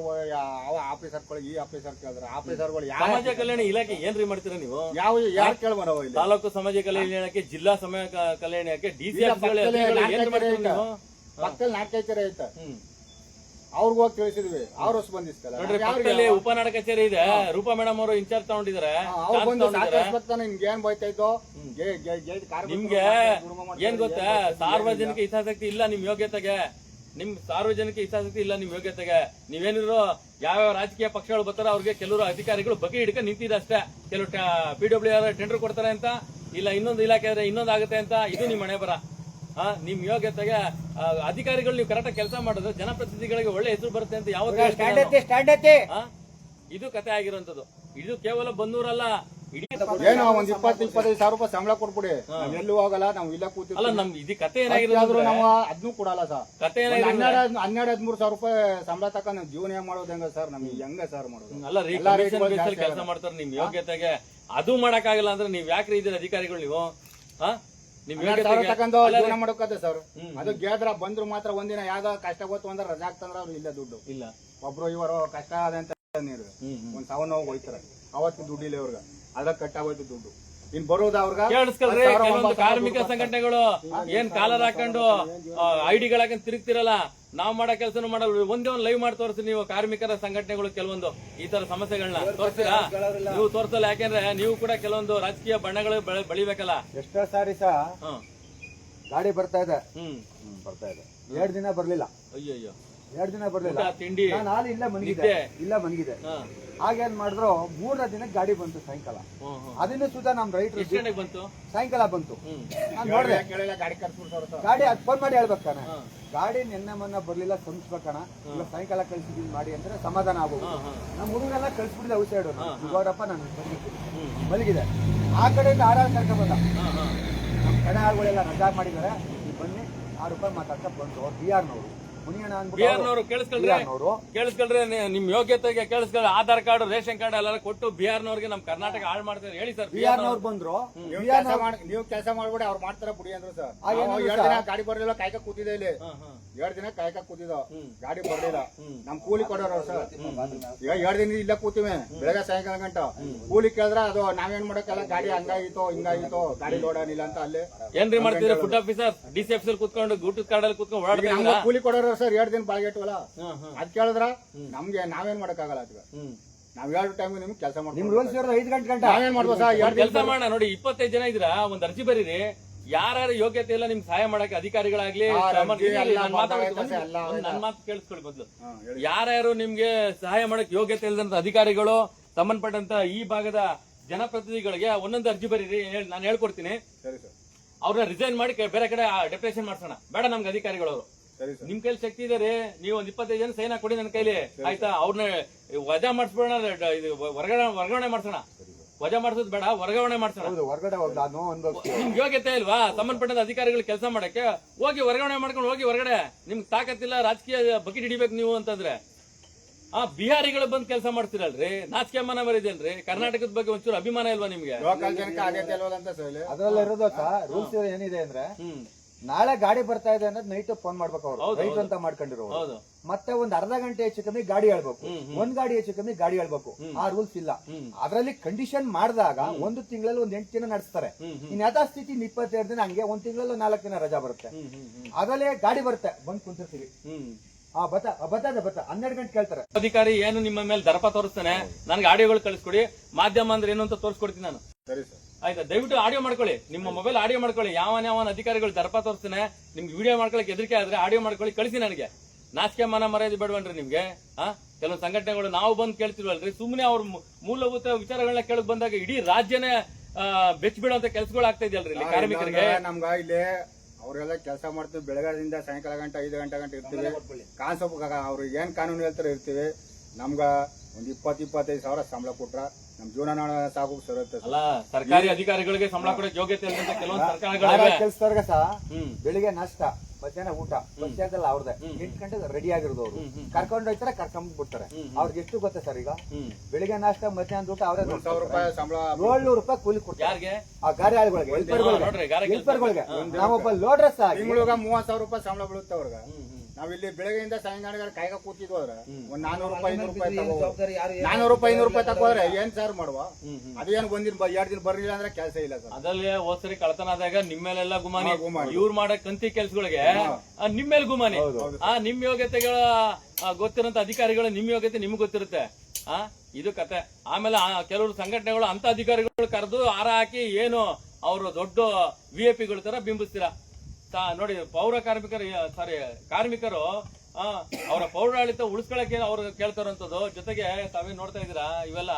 ಆಫೀಸರ್ಗಳು ಈ ಆಫೀಸರ್ ಕೇಳಿದ್ರ ಆಫೀಸರ್ಗಳು ಸಮಾಜ ಕಲ್ಯಾಣ ಇಲಾಖೆ ಏನ್ರಿ ಮಾಡ್ತೀರಾ ನೀವು? ಯಾರು ಕೇಳ್ಬಾರ? ತಾಲೂಕು ಸಮಾಜ ಕಲ್ಯಾಣ ಇಲಾಖೆ, ಜಿಲ್ಲಾ ಸಮಾಜ ಕಲ್ಯಾಣ ಇಲಾಖೆ, DC ಪಕ್ಕದಲ್ಲಿ ನಾಟಕ ಕಚೇರಿ ಐತ. ಅವ್ರಿಗೆ ಹೋಗಿ ತಿಳಿಸಿದ್ವಿ, ಅವ್ರು ಸ್ಪಂದಿಸ್ತಾರೆ. ಪಕ್ಕದಲ್ಲಿ ಉಪನಾಡ ಕಚೇರಿ ಇದೆ, ರೂಪಾ ಮೇಡಮ್ ಅವರು ಇನ್ಚಾರ್ಜ್ ತಗೊಂಡಿದ್ದಾರೆ. ಅವ್ರು ಬಂದು ನಿಮ್ಗೆ ಏನ್ ಬೈತಾಯ್ತು, ನಿಮ್ಗೆ ಏನ್ ಗೊತ್ತಾ, ಸಾರ್ವಜನಿಕ ಹಿತಾಸಕ್ತಿ ಇಲ್ಲ ನಿಮ್ ಯೋಗ್ಯತೆಗೆ. ನಿಮ್ ಸಾರ್ವಜನಿಕ ಹಿತಾಸಕ್ತಿ ಇಲ್ಲ ನಿಮ್ ಯೋಗ್ಯತೆಗೆ. ನೀವೇನಿದ್ರು ಯಾವ ರಾಜಕೀಯ ಪಕ್ಷಗಳು ಬರ್ತಾರೋ ಅವ್ರಿಗೆ ಕೆಲವರು ಅಧಿಕಾರಿಗಳು ಬಗೆ ಹಿಡ್ಕೊಂಡು ನಿಂತಿದೆ ಅಷ್ಟೇ. ಕೆಲವು PWR ಟೆಂಡರ್ ಕೊಡ್ತಾರೆ ಅಂತ, ಇಲ್ಲ ಇನ್ನೊಂದು ಇಲಾಖೆ ಆದ್ರೆ ಇನ್ನೊಂದು ಆಗುತ್ತೆ ಅಂತ. ಇದು ನಿಮ್ ಮನೆ ಬರ. ನಿಮ್ ಯೋಗ್ಯತೆಗೆ ಅಧಿಕಾರಿಗಳು ನೀವು ಕರೆಕ್ಟಾಗಿ ಕೆಲಸ ಮಾಡಿದ್ರೆ ಜನಪ್ರತಿನಿಧಿಗಳಿಗೆ ಒಳ್ಳೆ ಹೆಸರು ಬರುತ್ತೆ ಅಂತ ಯಾವತ್ತೂ ಇದು ಕತೆ ಆಗಿರುವಂತದ್ದು. ಇದು ಕೇವಲ ಬನ್ನೂರಲ್ಲ, ಏನೋ ಒಂದ್ 20-25 ಸಾವಿರ ರೂಪಾಯಿ ಸಂಬಳ ಕೊಟ್ಬಿಡಿ, ಎಲ್ಲೂ ಹೋಗಲ್ಲ, ನಾವು ಇಲ್ಲ ಕೂತಿ. ಅಲ್ಲ, ನಮ್ ಇದು ಕತೆ ಏನಾಗಿರೋದು, ನಾವು ಅದನ್ನೂ ಕೊಡಲ್ಲ ಸರ್. ಕತೆ 12-13 ಸಾವಿರ ರೂಪಾಯಿ ಸಂಬಳ ತಕೊಂಡ್ ಜೀವನ ಹೆಂಗ್ ಮಾಡೋದು ಹೆಂಗ ಸರ್? ನಮ್ಗೆ ಹೆಂಗ ಸರ್ ಮಾಡೋದು? ಅಲ್ಲ ರೀ, ಕೆಲಸ ಮಾಡ್ತಾರೆ ನಿಮ್ ಯೋಗ್ಯತೆಗೆ. ಅದು ಮಾಡಕ್ಕಾಗಲ್ಲ ಅಂದ್ರೆ ನೀವ್ ಯಾಕ್ರಿ ಇದ್ದೀರ ಅಧಿಕಾರಿಗಳು ನೀವು? ನಿಮ್ 12,000 ಯೋಗ್ಯತೆಗೆ ತಗೊಂಡು ಜೀವನ ಮಾಡೋಕತ್ತೆ ಸರ್. ಅದು ಗೆದ್ರ ಬಂದ್ರು ಮಾತ್ರ ಒಂದಿನ ಯಾವ್ದೋ ಕಷ್ಟ ಗೊತ್ತು ಅಂದ್ರೆ ರಜಾ ಆಗ್ತಂದ್ರ ಅವ್ರು ಇಲ್ಲ ದುಡ್ಡು ಇಲ್ಲ. ಒಬ್ರು ಇವರು ಕಷ್ಟ ಆದಂತ ನೀರು ಒಂದ್ ಸಾವು ನೋವು ಹೋಯ್ತಾರೆ ಅವತ್ತು ದುಡ್ಡು ಇಲ್ಲ ಇವ್ರಿಗೆ ಅದ್ರ ಕಟ್ಟಾಗೋಯ್ತು ದುಡ್ಡು. ಇನ್ ಬರೋದು ಅವ್ರಿಗೆ ಕೇಳಿಸ್ಕೊಳ್ರಿ, ಕೆಲವೊಂದು ಕಾರ್ಮಿಕ ಸಂಘಟನೆಗಳು ಏನ್ ಕಾಲರ್ ಹಾಕೊಂಡು ಐಡಿಗಳು ಹಾಕೊಂಡು ತಿರುಗ್ತಿರಲ್ಲ, ನಾವ್ ಮಾಡೋ ಕೆಲಸನೂ ಮಾಡಲ್ಲ. ಒಂದೇ ಒಂದ್ ಲೈವ್ ಮಾಡಿ ತೋರಿಸಿ ನೀವು ಕಾರ್ಮಿಕರ ಸಂಘಟನೆಗಳು ಕೆಲವೊಂದು ಈ ತರ ಸಮಸ್ಯೆಗಳನ್ನ ತೋರಿಸ್ತೀರಾ? ನೀವು ತೋರಿಸಲ್ಲ, ಯಾಕೆಂದ್ರೆ ನೀವು ಕೂಡ ಕೆಲವೊಂದು ರಾಜಕೀಯ ಬಣ್ಣಗಳು ಬೆಳಿಬೇಕಲ್ಲ. ಎಷ್ಟೋ ಸಾರಿ ಸಹ ಹ್ಮ್ ಗಾಡಿ ಬರ್ತಾ ಇದೆ, ಹ್ಮ್ ಬರ್ತಾ ಇದೆ, 2 ದಿನ ಬರ್ಲಿಲ್ಲ, ಅಯ್ಯೋ 2 ದಿನ ಬರ್ಲಿಲ್ಲ. ಊಟ, ತಿಂಡಿ, ನಾನು ಹಾಲು ಇಲ್ಲೇ ಮನ್ಗಿದೆ. ಹಾಗೇನ್ ಮಾಡಿದ್ರು 3ನೇ ದಿನ ಗಾಡಿ ಬಂತು ಸಾಯಂಕಾಲ. ಅದನ್ನು ಸುಧಾ ನಮ್ ರೈತರು ಎಷ್ಟು ಗಂಟೆಗೆ ಬಂತು? ಸಾಯಂಕಾಲ ಬಂತು. ನಾನ್ ನೋಡ್ದೆ ಕೇಳಿಲ್ಲ ಗಾಡಿ ಕರ್ಸ್ಬಿಡ್ತಾರ ಗಾಡಿ ಅದ್ ಫೋನ್ ಮಾಡಿ ಹೇಳ್ಬೇಕಣ್ಣ, ಗಾಡಿ ನಿನ್ನೆ ಮೊನ್ನೆ ಬರ್ಲಿಲ್ಲ ಸಂಸ್ಬೇಕಣ್ಣ, ಇಲ್ಲ ಸಾಯಂಕಾಲ ಕಳ್ಸಿದೀನಿ ಮಾಡಿ ಅಂದ್ರೆ ಸಮಾಧಾನ ಆಗೋದು. ನಮ್ಮ ಹುಡುಗರೆಲ್ಲ ಕಳ್ಸ್ಬಿಡಿದೆ ಔಸೈಡ್ ಗೌಡಪ್ಪ ನಾನು ಮಲಗಿದೆ. ಆ ಕಡೆಯಿಂದ ಆಡಾಳ್ ಕರ್ಕೊಂಡ್ ಬಂದ, ನಮ್ ಕಡೆ ಆಳುಗಳೆಲ್ಲ ರಜಾ ಮಾಡಿದಾರೆ, ನೀವು ಬನ್ನಿ 6 ರೂಪಾಯಿ ಮಾತಾಡ್ತಾ ಬಂದು ಬಿಆರ್ನವರು ಮುನಿಯಣ್ಣ ಬಿಹಾರ್ನವರು ಕೇಳಿಸ್ಕೊಳ್ರಿ, ನಿಮ್ ಯೋಗ್ಯತೆಗೆ ಕೇಳಿಸ್ಕೊಳ್ರಿ. ಆಧಾರ್ ಕಾರ್ಡ್, ರೇಷನ್ ಕಾರ್ಡ್ ಎಲ್ಲ ಕೊಟ್ಟು ಬಿಹಾರ್ನವ್ರಿಗೆ ನಮ್ ಕರ್ನಾಟಕ ಹಾಳು ಮಾಡ್ತಾರೆ ಹೇಳಿ ಸರ್. ಬಿಆರ್ನವ್ರು ಬಂದ್ರು, ನೀವು ಕೆಲಸ ಮಾಡ್ಬಿಡಿ ಅವ್ರು ಮಾಡ್ತಾರ ಬಿಡಿ ಅಂದ್ರು ಸರ್. 2 ದಿನ ಗಾಡಿ ಬರ್ಲಿಲ್ಲ, ಕಾಯ್ಕ ಕೂತಿದೆ ಇಲ್ಲಿ. 2 ದಿನ ಕಾಯ್ಕ ಕೂತಿದ, ಗಾಡಿ ಬರ್ಲಿಲ್ಲ. ನಮ್ ಕೂಲಿ ಕೊಡೋರು ಸರ್. ಈಗ 2 ದಿನ ಇಲ್ಲ ಕೂತಿವಿ, ಬೆಳಗ್ಗೆ ಸಾಯಂಕಾಲ ಗಂಟ ಕೂಲಿ ಕೇಳಿದ್ರ ಅದು ನಾವೇನ್ ಮಾಡಕ್ಕಲ್ಲ, ಗಾಡಿ ಹಂಗಾಗಿತ್ತು ಹಿಂಗಾಗಿತ್ತು, ಗಾಡಿ ಲೋಡನಿಲ್ಲ ಅಂತ ಅಲ್ಲಿ ಏನ್ರಿ ಮಾಡ್ತೀರಾ? ಫುಡ್ ಆಫೀಸರ್ DCFC ಕೂತ್ಕೊಂಡು ಊಟದ ಕಾರ್ಡಲ್ಲಿ ಕೂತ್ಕೊಂಡು ಓಡಾಡ್ತೀರಾ? ಕೂಲಿ ಕೊಡೋರು ಸರ್. 2 ದಿನ ಬಾಳ್ಗೆಟ್ವಲ್ಲ, ಅದ್ ಕೇಳಿದ್ರ ನಮ್ಗೆ ನಾವೇನ್ ಮಾಡಕ್ಕಾಗಲ್ಲ. ಅದಕ್ಕೆ ನಾವ್ 2 ಟೈಮ್ ನಿಮ್ಗೆ ಕೆಲಸ ನಿಮ್ ಮಾಡ್ತೀವಿ. ರೂಲ್ಸ್ 5 ಗಂಟೆ ನಾವೇನ್ ಮಾಡ್ಬೋದು ಸರ್? 2 ಕೆಲಸ ಮಾಡೋಣ ನೋಡಿ. 25 ಜನ ಇದ್ರ ಒಂದ್ ಅರ್ಜಿ ಬರೀರಿ. ಯಾರ್ಯಾರು ಯೋಗ್ಯತೆ ಇಲ್ಲ ನಿಮ್ಗೆ ಸಹಾಯ ಮಾಡಕ್ಕೆ ಅಧಿಕಾರಿಗಳಾಗ್ಲಿ, ನನ್ ಮಾತು ಕೇಳಿಸ್ಕೊಳ್ಳಿ ಮೊದ್ಲು. ಯಾರ್ಯಾರು ನಿಮ್ಗೆ ಸಹಾಯ ಮಾಡಕ್ ಯೋಗ್ಯತೆ ಇಲ್ಲದಂತ ಅಧಿಕಾರಿಗಳು, ಸಂಬಂಧಪಟ್ಟಂತ ಈ ಭಾಗದ ಜನಪ್ರತಿನಿಧಿಗಳಿಗೆ ಒಂದೊಂದು ಅರ್ಜಿ ಬರೀರಿ, ನಾನು ಹೇಳ್ಕೊಡ್ತೀನಿ. ಸರಿ ಸರ್, ಅವ್ರನ್ನ ರಿಸೈನ್ ಮಾಡಿ ಬೇರೆ ಕಡೆ ಡೆಪ್ಯುಟೇಷನ್ ಮಾಡ್ಸೋಣ. ಬೇಡ ನಮ್ಗೆ ಅಧಿಕಾರಿಗಳು. ಸರಿ ಸರ್. ನಿಮ್ ಕೈಲಿ ಶಕ್ತಿ ಇದೆ ರೀ, ನೀವು ಒಂದ್ 25 ಜನ ಸೈನ್ ಕೊಡಿ ನನ್ನ ಕೈಲಿ, ಆಯ್ತಾ? ಅವ್ರನ್ನ ವಜಾ ಮಾಡಿಸ್ಬಿಡೋಣ, ವರ್ಗಾವಣೆ ಮಾಡ್ಸೋಣ. ವಜಾ ಮಾಡಿಸೋದು ಬೇಡ, ವರ್ಗಾವಣೆ ಮಾಡ್ಸೋಣ. ಹೊರಗಡೆ ನಿಮ್ಗೆ ಯೋಗ್ಯತೆ ಇಲ್ವಾ ಸಂಬಂಧಪಟ್ಟಂತ ಅಧಿಕಾರಿಗಳು ಕೆಲಸ ಮಾಡಕ್ಕೆ? ಹೋಗಿ ವರ್ಗಾವಣೆ ಮಾಡ್ಕೊಂಡು ಹೋಗಿ ಹೊರಗಡೆ. ನಿಮ್ಗೆ ತಾಕತ್ತಿಲ್ಲ, ರಾಜಕೀಯ ಬಕೆಟ್ ಹಿಡಿಬೇಕು ನೀವು ಅಂತಂದ್ರೆ ಬಿಹಾರಿಗಳು ಬಂದ್ ಕೆಲಸ ಮಾಡ್ತೀರಲ್ರಿ, ನಾಚಿಕೆ ಮಾನ ಬರೀದೇನ್ರಿ? ಕರ್ನಾಟಕದ ಬಗ್ಗೆ ಒಂಚೂರು ಅಭಿಮಾನ ಇಲ್ವಾ ನಿಮ್ಗೆ? ಲೋಕಲ್ ಜನಕ್ಕೆ ಆಗೈತೆ ಅಲ್ವಲ್ಲ ಅಂತ ಸರ್. ಅದ್ರಲ್ಲಿ ಇರೋದು ರೂಲ್ಸ್ ಏನಿದೆ ಅಂದ್ರೆ, ನಾಳೆ ಗಾಡಿ ಬರ್ತಾ ಇದೆ ಅನ್ನೋದು ನೈಟ್ ಫೋನ್ ಮಾಡ್ಬೇಕು ಅವ್ರು, ರೈಟ್ ಅಂತ ಮಾಡ್ಕೊಂಡಿರೋ. ಮತ್ತೆ ಒಂದ್ ಅರ್ಧ ಗಂಟೆ ಹೆಚ್ಚು ಕಮ್ಮಿ ಗಾಡಿ ಹೇಳ್ಬೇಕು, 1 ಗಾಡಿ ಹೆಚ್ಚು ಕಮ್ಮಿ ಗಾಡಿ ಹೇಳ್ಬೇಕು. ಆ ರೂಲ್ಸ್ ಇಲ್ಲ. ಅದ್ರಲ್ಲಿ ಕಂಡೀಷನ್ ಮಾಡಿದಾಗ 1 ತಿಂಗಳಲ್ಲಿ 8 ದಿನ ನಡೆಸ್ತಾರೆ. ಇನ್ ಯಥಾಸ್ಥಿತಿ 22 ದಿನ, ಹಂಗೆ 1 ತಿಂಗಳಲ್ಲಿ 4 ದಿನ ರಜಾ ಬರುತ್ತೆ. ಅದ್ರಲ್ಲಿ ಗಾಡಿ ಬರುತ್ತೆ, ಬಂದ್ ಕುಂತಿರ್ತೀವಿ. ಬತ್ತ 12 ಗಂಟೆ ಕೇಳ್ತಾರೆ. ಅಧಿಕಾರಿ ಏನು ನಿಮ್ಮ ಮೇಲೆ ದರ್ಪ ತೋರಿಸ್ತಾನೆ, ನನ್ಗೆ ಆಡಿಯೋಗಳು ಕಳಿಸ್ಕೊಡಿ. ಮಾಧ್ಯಮ ಅಂದ್ರೆ ಏನು ಅಂತ ತೋರಿಸ್ಕೊಡ್ತೀನಿ ನಾನು. ಸರಿ ಸರ್, ಆಯ್ತಾ? ದಯವಿಟ್ಟು ಆಡಿಯೋ ಮಾಡ್ಕೊಳ್ಳಿ, ನಿಮ್ಮ ಮೊಬೈಲ್ ಆಡಿಯೋ ಮಾಡ್ಕೊಳ್ಳಿ. ಯಾವನ ಅಧಿಕಾರಿಗಳು ದರ್ಪ ತೋರಿಸ್ತಾನೆ, ನಿಮ್ಗೆ ವಿಡಿಯೋ ಮಾಡ್ಕೊಳಕ್ಕೆ ಹೆದರಿಕೆ ಆದ್ರೆ ಆಡಿಯೋ ಮಾಡ್ಕೊಳ್ಳಿ, ಕಳಿಸಿ ನನಗೆ. ನಾಚಿಕೆ ಮಾನ ಮರ್ಯಾದೆ ಬೇಡವನ್ರಿ ನಿಮ್ಗೆ? ಕೆಲವೊಂದು ಸಂಘಟನೆಗಳು ನಾವು ಬಂದು ಕೇಳ್ತಿಲ್ವಲ್ರಿ, ಸುಮ್ಮನೆ ಅವ್ರ ಮೂಲಭೂತ ವಿಚಾರಗಳನ್ನ ಕೇಳಕ್ ಬಂದಾಗ ಇಡೀ ರಾಜ್ಯನೇ ಬೆಚ್ಚ ಬಿಡುವಂತ ಕೆಲಸಗಳು ಆಗ್ತಾ ಇದೆಯಲ್ರಿ ಇಲ್ಲಿ ಕಾರ್ಮಿಕರಿಗೆ. ನಮ್ಗ ಇಲ್ಲಿ ಅವ್ರೆಲ್ಲ ಕೆಲಸ ಮಾಡ್ತೀವಿ, ಬೆಳಗಾದಿಂದ ಸಾಯಂಕಾಲ ಗಂಟೆ 5 ಗಂಟೆ ಇರ್ತೀವಿ. ಅವ್ರು ಏನ್ ಕಾನೂನು ಹೇಳ್ತಾರೆ ಇರ್ತೀವಿ. ನಮ್ಗ ಒಂದ್ 20-25 ಸಾವಿರ ಸಂಬಳ ಕೊಟ್ರ ನಮ್ ಜೀವನ ಸಾಕು ಸರುತ್ತೆ. ಅಲ್ಲ, ಸರ್ಕಾರಿ ಅಧಿಕಾರಿಗಳಿಗೆ ಸಂಬಳ ಕೊಡಕ್ಕೆ ಯೋಗ್ಯತೆ ಇಲ್ಲದಂತ ಕೆಲವೊಂದು ಸರ್ಕಾರಗಳಿವೆ. ಕೆಲ್ಸದವ್ರಿಗೆ ಸಹ ಬೆಳಿಗ್ಗೆ ನಾಷ್ಟ, ಮಧ್ಯಾಹ್ನ ಊಟ, ಬಸ್ಸಲ್ಲ ಅವ್ರದೇ 8 ಗಂಟೆಗೆ ರೆಡಿ ಆಗಿರೋದು. ಅವ್ರು ಕರ್ಕೊಂಡು ಹೋಗ್ತಾರೆ, ಕರ್ಕೊಂಡ್ ಬಿಡ್ತಾರೆ. ಅವ್ರಿಗೆ ಎಷ್ಟು ಗೊತ್ತಾ ಸರ್? ಈಗ ಬೆಳಿಗ್ಗೆ ನಾಷ್ಟ, ಮಧ್ಯಾಹ್ನ ಊಟ ಅವ್ರೇ 1,000 ರೂಪಾಯಿ ಸಂಬಳ, 700 ರೂಪಾಯಿ ಕೂಲಿ ಕೊಡ್ತಾರೆ. ಯಾರಿಗೆ? ಆ ಗಾಡಿ ಆಳುಗಳಿಗೆ, ಹೆಲ್ಪರ್ಗಳಿಗೆ. ನಾವೊಬ್ಬ ಲೋಡ್ರಸ್ ಆಗಿ ತಿಂಗಳಿಗೆ 30,000 ರೂಪಾಯಿ ಸಂಬಳ ಬೀಳುತ್ತೆ ಅವ್ರಿಗೆ. ನಾವಿಲ್ಲಿ ಬೆಳಗ್ಗೆಯಿಂದ ಸಾಯಂಕಾಲ ಕಾಯ್ಕ ಕೂತಿದ್ವು ಆದ್ರೆ ಒಂದ್ 400 ರೂಪಾಯಿ 500 ರೂಪಾಯಿ 400 ರೂಪಾಯಿ 500 ರೂಪಾಯಿ ತಗೋದ್ರೆ ಏನ್ ಸಾರ್ ಮಾಡುವ? ಅದೇನು 1 ದಿನ 2 ದಿನ ಬರ್ಲಿಲ್ಲ ಅಂದ್ರೆ ಕೆಲಸ ಇಲ್ಲ ಸರ್. ಅದಲ್ಲೇ ಹೋದ್ಸರಿ ಕಳತನ ಆದಾಗ ನಿಮ್ಮೇಲೆಲ್ಲ ಗುಮಾನಿ, ಇವ್ರು ಮಾಡೋ ಕಂತಿ ಕೆಲ್ಸಗಳಿಗೆ ನಿಮ್ಮೇಲೆ ಗುಮಾನಿ. ನಿಮ್ ಯೋಗ್ಯತೆಗಳ ಗೊತ್ತಿರೋಂತ ಅಧಿಕಾರಿಗಳು, ನಿಮ್ ಯೋಗ್ಯತೆ ನಿಮ್ಗೆ ಗೊತ್ತಿರುತ್ತೆ. ಇದು ಕತೆ. ಆಮೇಲೆ ಕೆಲವರು ಸಂಘಟನೆಗಳು ಅಂತ ಅಧಿಕಾರಿಗಳು ಕರೆದು ಹಾರ ಹಾಕಿ ಏನು ಅವರು ದೊಡ್ಡ VIP ಗಳ ತರ ಬಿಂಬಿಸ್ತೀರಾ ನೋಡಿ. ಪೌರ ಕಾರ್ಮಿಕರು ಅವರ ಪೌರಾಡಳಿತ ಉಳಿಸ್ಕೊಳಕ್ಕೆ ಅವ್ರು ಕೇಳ್ತಾರಂತದ್ದು. ಜೊತೆಗೆ ತಾವೇ ನೋಡ್ತಾ ಇದ್ದೀರಾ, ಇವೆಲ್ಲ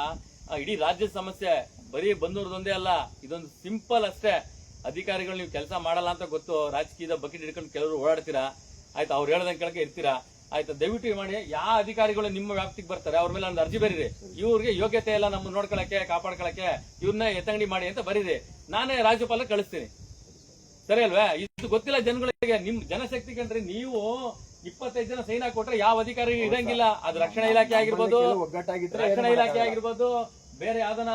ಇಡೀ ರಾಜ್ಯದ ಸಮಸ್ಯೆ, ಬರೀ ಬಂದೂರ್ದೊಂದೇ ಅಲ್ಲ. ಇದೊಂದು ಸಿಂಪಲ್ ಅಷ್ಟೇ. ಅಧಿಕಾರಿಗಳು ನೀವು ಕೆಲಸ ಮಾಡಲ್ಲ ಅಂತ ಗೊತ್ತು, ರಾಜಕೀಯದ ಬಕೆಟ್ ಹಿಡ್ಕೊಂಡು ಕೆಲವರು ಓಡಾಡ್ತೀರಾ, ಆಯ್ತಾ? ಅವ್ರು ಹೇಳ್ದಂಗೆ ಕೆಳಗೆ ಇರ್ತೀರಾ, ಆಯ್ತಾ? ದಯವಿಟ್ಟು ಮಾಡಿ, ಯಾವ ಅಧಿಕಾರಿಗಳು ನಿಮ್ಮ ವ್ಯಾಪ್ತಿಗೆ ಬರ್ತಾರೆ ಅವ್ರ ಮೇಲೆ ಒಂದು ಅರ್ಜಿ ಬರೀರಿ. ಇವ್ರಿಗೆ ಯೋಗ್ಯತೆ ಇಲ್ಲ ನಮ್ಮನ್ನ ನೋಡ್ಕೊಳಕ್ಕೆ, ಕಾಪಾಡ್ಕೊಳಕ್ಕೆ, ಇವ್ರನ್ನ ಎತ್ತಂಗಡಿ ಮಾಡಿ ಅಂತ ಬರೀರಿ. ನಾನೇ ರಾಜ್ಯಪಾಲ ಕಳಿಸ್ತೀನಿ. ಸರಿ ಅಲ್ವೇ? ಇದು ಗೊತ್ತಿಲ್ಲ ಜನಗಳಿಗೆ. ನಿಮ್ ಜನಶಕ್ತಿ ಕಂಡ್ರೆ ನೀವು 25 ಜನ ಸೈನ್ ಕೊಟ್ರೆ ಯಾವ ಅಧಿಕಾರಿ ಇರಂಗಿಲ್ಲ. ಅದು ರಕ್ಷಣಾ ಇಲಾಖೆ ಆಗಿರ್ಬೋದು, ರಕ್ಷಣಾ ಇಲಾಖೆ ಆಗಿರ್ಬೋದು, ಬೇರೆ ಯಾವ್ದನ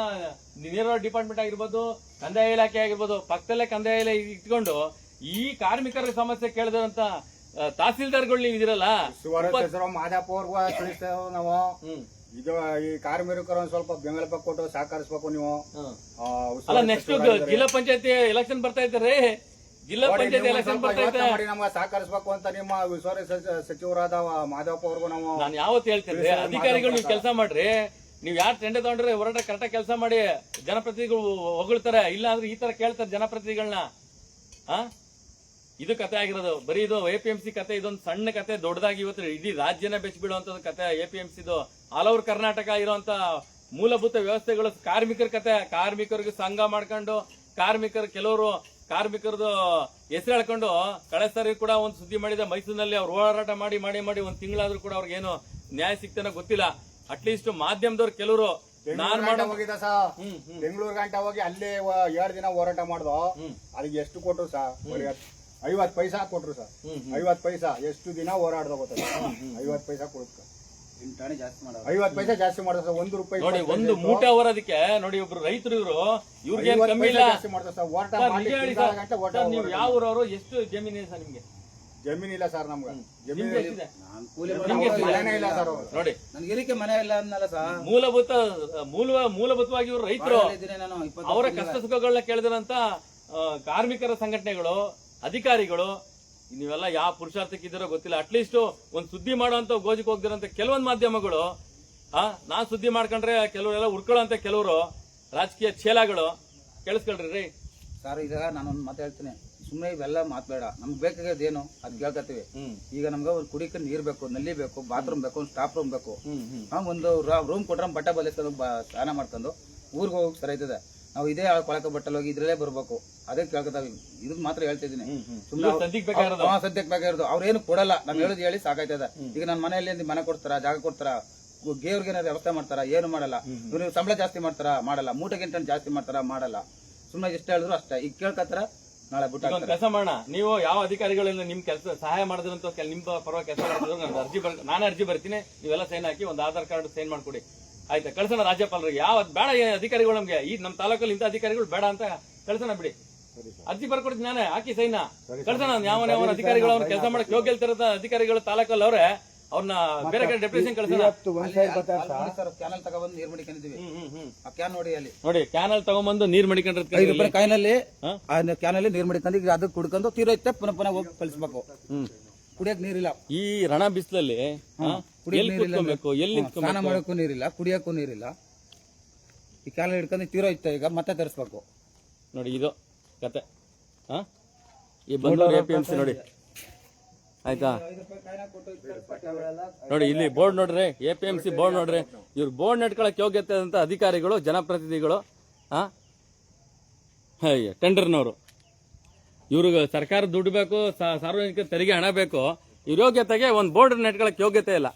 ನೀರಾವರಿ ಡಿಪಾರ್ಟ್ಮೆಂಟ್ ಆಗಿರ್ಬೋದು, ಕಂದಾಯ ಇಲಾಖೆ ಆಗಿರ್ಬೋದು, ಪಕ್ಕದಲ್ಲೇ ಕಂದಾಯ ಇಲಾಖೆ ಇಟ್ಕೊಂಡು ಈ ಕಾರ್ಮಿಕರ ಸಮಸ್ಯೆ ಕೇಳಿದಂತ ತಹಸೀಲ್ದಾರ್ಗಳು ನೀವು ಇದೀರಲ್ಲ. ಮಾದಪ್ಪ ಅವ್ರಿಗೂ ತಿಳಿಸ್ತೇವೆ ನಾವು. ಇದು ಈ ಕಾರ್ಮಿಕರು ಒಂದ್ ಸ್ವಲ್ಪ ಬೆಂಬಲ ಕೊಟ್ಟು ಸಹಕರಿಸ್ಬೇಕು ನೀವು. ಅಲ್ಲ, ನೆಕ್ಸ್ಟ್ ಜಿಲ್ಲಾ ಪಂಚಾಯತಿ ಎಲೆಕ್ಷನ್ ಬರ್ತಾ ಇದ್ದಾರೆ. ಜಿಲ್ಲಾ ಪಂಚಾಯತಿ ಎಲೆಕ್ಷನ್ ಬರ್ತಾ ಇದ್ದಾರೆ, ನಮ್ಗೆ ಸಹಕರಿಸಬೇಕು ಅಂತ ನಿಮ್ಮ ವಿಶ್ವಾಸ ಸಚಿವರಾದ ಮಾದಪ್ಪ ಅವ್ರಿಗೂ ನಾವು ನಾನು ಯಾವತ್ತು ಹೇಳ್ತೇನೆ, ಅಧಿಕಾರಿಗಳು ನೀವು ಕೆಲಸ ಮಾಡ್ರಿ. ನೀವ್ ಯಾರು ಟೆಂಡರ್ ತಗೊಂಡ್ರೆ ಹೊರಟ ಕರೆಕ್ಟಾಗಿ ಕೆಲಸ ಮಾಡಿ. ಜನಪ್ರತಿನಿಧಿಗಳು ಹೊಗಳ್ತಾರೆ, ಇಲ್ಲ ಅಂದ್ರೆ ಈ ತರ ಕೇಳ್ತಾರೆ ಜನಪ್ರತಿನಿಧಿಗಳನ್ನ. ಇದು ಕತೆ ಆಗಿರೋದು. ಬರೀ ಇದು ಎಪಿಎಂಸಿ ಕತೆ, ಇದೊಂದು ಸಣ್ಣ ಕತೆ. ದೊಡ್ಡದಾಗಿ ಇವತ್ತು ಇಡೀ ರಾಜ್ಯನ ಬೆಚ್ಚಿಬಿಡುವಂತದ್ದು ಕತೆ ಎಪಿಎಂಸಿದು. ಆಲ್ ಓವರ್ ಕರ್ನಾಟಕ ಇರುವಂತ ಮೂಲಭೂತ ವ್ಯವಸ್ಥೆಗಳು ಕಾರ್ಮಿಕರ ಕತೆ. ಕಾರ್ಮಿಕರಿಗೆ ಸಂಘ ಮಾಡ್ಕೊಂಡು ಕೆಲವರು ಕಾರ್ಮಿಕರದು ಹೆಸರು ಹೇಳ್ಕೊಂಡು ಕಳೆ ಸರಿ ಕೂಡ ಒಂದು ಸುದ್ದಿ ಮಾಡಿದ ಮೈಸೂರಿನಲ್ಲಿ ಅವ್ರು ಹೋರಾಟ ಮಾಡಿ ಒಂದ್ ತಿಂಗಳಾದ್ರೂ ಕೂಡ ಅವ್ರಿಗೇನು ನ್ಯಾಯ ಸಿಗ್ತಾನೋ ಗೊತ್ತಿಲ್ಲ. ಅಟ್ಲೀಸ್ಟ್ ಮಾಧ್ಯಮದವ್ರು ಕೆಲವರು ಹೋಗಿದ ಸಾ ಬೆಂಗಳೂರು ಗಂಟ ಹೋಗಿ ಅಲ್ಲೇ 2 ದಿನ ಹೋರಾಟ ಮಾಡ್ದು. ಅದಕ್ಕೆ ಎಷ್ಟು ಕೊಟ್ರು ಸಾ? 50 ಪೈಸಾ ಕೊಟ್ರು ಸರ್. 50 ಪೈಸಾ ಎಷ್ಟು ದಿನ ಹೋರಾಡ್ದ ಗೊತ್ತ? 50 ಪೈಸಾ ಕೊಡ್ತ 50 ಪೈಸಾ ಜಾಸ್ತಿ ಮಾಡ್ದ ಸರ್. 1 ರೂಪಾಯಿ ನೋಡಿ, ಒಂದು ಮೂಟೆ ಹೊರೋದಕ್ಕೆ ನೋಡಿ. ಒಬ್ರು ರೈತರು ಇವ್ರಿಗೆ ಕಮ್ಮಿ ಇಲ್ಲ. ನೀವು ಯಾವ ಊರವರು? ಎಷ್ಟು ಜಮೀನು ಇದೆ ಸರ್ ನಿಮ್ಗೆ? ಜಮೀನ್ ಇಲ್ಲ ಸರ್, ನಮ್ಗೆ ಜಮೀನ್ ಇಲ್ಲ ಸರ್. ನೋಡಿ, ನನ್ಗೆ ಏನಕ್ಕೆ ಮನೆ ಇಲ್ಲ ಅನ್ನಲ್ಲ ಸರ್. ಮೂಲಭೂತವಾಗಿ ಇವರು ರೈತರು. ಅವರ ಕಷ್ಟ ಸುಖಗಳನ್ನ ಕೇಳಿದಂತ ಕಾರ್ಮಿಕರ ಸಂಘಟನೆಗಳು, ಅಧಿಕಾರಿಗಳು, ನೀವೆಲ್ಲ ಯಾವ ಪುರುಷಾರ್ಥಕ್ಕಿದ್ದೀರೋ ಗೊತ್ತಿಲ್ಲ. ಅಟ್ಲೀಸ್ಟ್ ಒಂದ್ ಸುದ್ದಿ ಮಾಡುವಂತ ಗೋಜಿಗೆ ಹೋಗ್ದಿರಂತ ಕೆಲವೊಂದು ಮಾಧ್ಯಮಗಳು, ನಾನ್ ಸುದ್ದಿ ಮಾಡ್ಕೊಂಡ್ರೆ ಕೆಲವರೆಲ್ಲ ಉರ್ಕೊಳ್ಳೋಂತ ಕೆಲವರು ರಾಜಕೀಯ ಛೇಲಾಗಳು. ಕೇಳಿಸ್ಕೊಳ್ರಿ ಸರ್. ಈಗ ನಾನೊಂದು ಮಾತು ಹೇಳ್ತೀನಿ, ಸುಮ್ಮನೆ ಇವೆಲ್ಲ ಮಾತ್ಬೇಡ. ನಮ್ಗೆ ಬೇಕಾಗೋದೇನು ಅದ್ ಕೇಳ್ಕತ್ತೀವಿ. ಈಗ ನಮ್ಗೆ ಒಂದು ಕುಡಿಕ ನೀರ್ ಬೇಕು, ನಲ್ಲಿ ಬೇಕು, ಬಾತ್ರೂಮ್ ಬೇಕು, ಒಂದು ಸ್ಟಾಫ್ ರೂಮ್ ಬೇಕು. ಒಂದು ರೂಮ್ ಕೊಟ್ರೆ ಬಟ್ಟೆ ಬಲಿಸ್ಕೊಂಡು ಸ್ನಾನ ಮಾಡ್ಕೊಂಡು ಊರ್ಗೆ ಹೋಗಿ ಸರಿ ಆಯ್ತದೆ. ನಾವು ಇದೇ ಕೊಳಕ ಬಟ್ಟಲ್ಲಿ ಹೋಗಿ ಇದ್ರಲ್ಲೇ ಬರ್ಬೇಕು. ಅದೇ ಕೇಳ್ಕೊತಾವಿ. ಇದು ಮಾತ್ರ ಹೇಳ್ತಿದ್ದೀನಿ. ಸದ್ಯಕ್ಕೆ ಬೇಕಾಗಿರೋದು ಅವ್ರೇನು ಕೊಡಲ್ಲ. ನಾವ್ ಹೇಳಿ ಸಾಕಾಯ್ತದ. ಈಗ ನನ್ನ ಮನೆಯಲ್ಲಿ ಮನೆ ಕೊಡ್ತಾರ, ಜಾಗ ಕೊಡ್ತಾರ, ಗೇವ್ರಿಗೆ ಏನಾದ್ರು ವ್ಯವಸ್ಥೆ ಮಾಡ್ತಾರ? ಏನು ಮಾಡಲ್ಲ. ಇವ್ರು ಸಂಬಳ ಜಾಸ್ತಿ ಮಾಡ್ತಾರ? ಮಾಡಲ್ಲ. ಮೂಟೆಗಿಂತ ಜಾಸ್ತಿ ಮಾಡ್ತಾರ? ಮಾಡಲ್ಲ. ಸುಮ್ಮನೆ ಎಷ್ಟು ಹೇಳಿದ್ರು ಅಷ್ಟೇ. ಈಗ ಕೇಳ್ಕತ್ತಾರ, ನಾಳೆ ಬಿಟ್ಟು ಕೆಲಸ ಮಾಡೋಣ. ನೀವು ಯಾವ ಅಧಿಕಾರಿಗಳಿಂದ ನಿಮ್ ಕೆಲಸ ಸಹಾಯ ಮಾಡಿದ್ರಂತ ನಿಮ್ ಪರವಾಗಿ ಕೆಲಸ ಮಾಡಿದ್ರು ನಾನೇ ಅರ್ಜಿ ಬರ್ತೀನಿ. ನೀವೆಲ್ಲ ಸೈನ್ ಹಾಕಿ ಒಂದು ಆಧಾರ್ ಕಾರ್ಡ್ ಸೈನ್ ಮಾಡ್ಕೊಡಿ. ಆಯ್ತಾ? ಕಳ್ಸೋಣ ರಾಜ್ಯಪಾಲರಿಗೆ. ಯಾವ ಬೇಡ ಅಧಿಕಾರಿಗಳು ನಮ್ಗೆ ಈ ನಮ್ ತಾಲೂಕಲ್ಲಿ ಇಂಥ ಅಧಿಕಾರಿಗಳು ಬೇಡ ಅಂತ ಕಳ್ಸೋಣ ಬಿಡಿ. ಅರ್ಜಿ ಬರ್ಕೊಡ್ತೀನಿ ನಾನೇ, ಹಾಕಿ ಸೈನ ಕಳ್ಸೋಣ. ಯಾವ ಅಧಿಕಾರಿಗಳು ಅವ್ರ ಕೆಲಸ ಮಾಡಕ್ ಯೋಗ್ಯ ಇಲ್ತಿರೋ ಅಧಿಕಾರಿಗಳು ತಾಲೂಕಲ್ಲಿ ಅವ್ರೆ, ಅವ್ರನ್ನ ಬೇರೆ ಕಡೆ ಡೆಪ್ಯುಟೇಷನ್ ಕಳ್ಸೋಣ. ಕ್ಯಾನಲ್ ತಗೊಂಡ್ಬಂದು ನೀರ್ ಮಡಿಕೊಂಡಿದ್ವಿ. ಆ ಕ್ಯಾನ್ ನೋಡಿ, ಅಲ್ಲಿ ನೋಡಿ, ಕ್ಯಾನಲ್ ತಗೊಂಡ್ಬಂದು ನೀರ್ ಮಡಿಕೊಂಡಿರ್ತೀವಿ. ಕಾಯಿನಲ್ಲಿ ಕ್ಯಾನಲ್ಲಿ ನೀರ್ ಮಡಿಕೊಂಡು ಈಗ ಅದು ಕುಡ್ಕೊಂಡು ತೀರೈತೆ ಪುನಃ ಹೋಗಿ ಕಳಿಸ್ಬೇಕು. ಕುಡಿಯಕ್ ನೀರಿಲ್ಲ. ಈ ರಣ ಬಿಸಿಲಲ್ಲಿ ಎಲ್ಲಿ ಸ್ನಾನ ಮಾಡಕ್ಕೂ ನೀರಿಲ್ಲ, ಕುಡಿಯಕ್ಕೂ ನೀರಿಲ್ಲ. ಈ ಕ್ಯಾನಲ್ ಹಿಡ್ಕೊಂಡು ತೀರೋಯ್ತ, ಈಗ ಮತ್ತೆ ತರಿಸ್ಬೇಕು. ನೋಡಿ, ಇದು ಕತೆ. ಈ ಬಂದೂರು ಎಪಿಎಂಸಿ ನೋಡಿ, ಆಯ್ತಾ? ನೋಡಿ, ಇಲ್ಲಿ ಬೋರ್ಡ್ ನೋಡ್ರಿ, ಎಪಿಎಂಸಿ ಬೋರ್ಡ್ ನೋಡ್ರಿ. ಇವ್ರು ಬೋರ್ಡ್ ನೆಟ್ಕೊಳಕ್ ಯೋಗ್ಯತೆ ಅಂತ ಅಧಿಕಾರಿಗಳು, ಜನಪ್ರತಿನಿಧಿಗಳು, ಟೆಂಡರ್ನವರು. ಇವ್ರಿಗೆ ಸರ್ಕಾರ ದುಡ್ಡು ಬೇಕು, ಸಾರ್ವಜನಿಕ ತೆರಿಗೆ ಹಣ ಬೇಕು. ಇವ್ರ ಯೋಗ್ಯತೆಗೆ ಒಂದು ಬೋರ್ಡ್ ನೆಟ್ಕೊಳಕ್ ಯೋಗ್ಯತೆ ಇಲ್ಲ.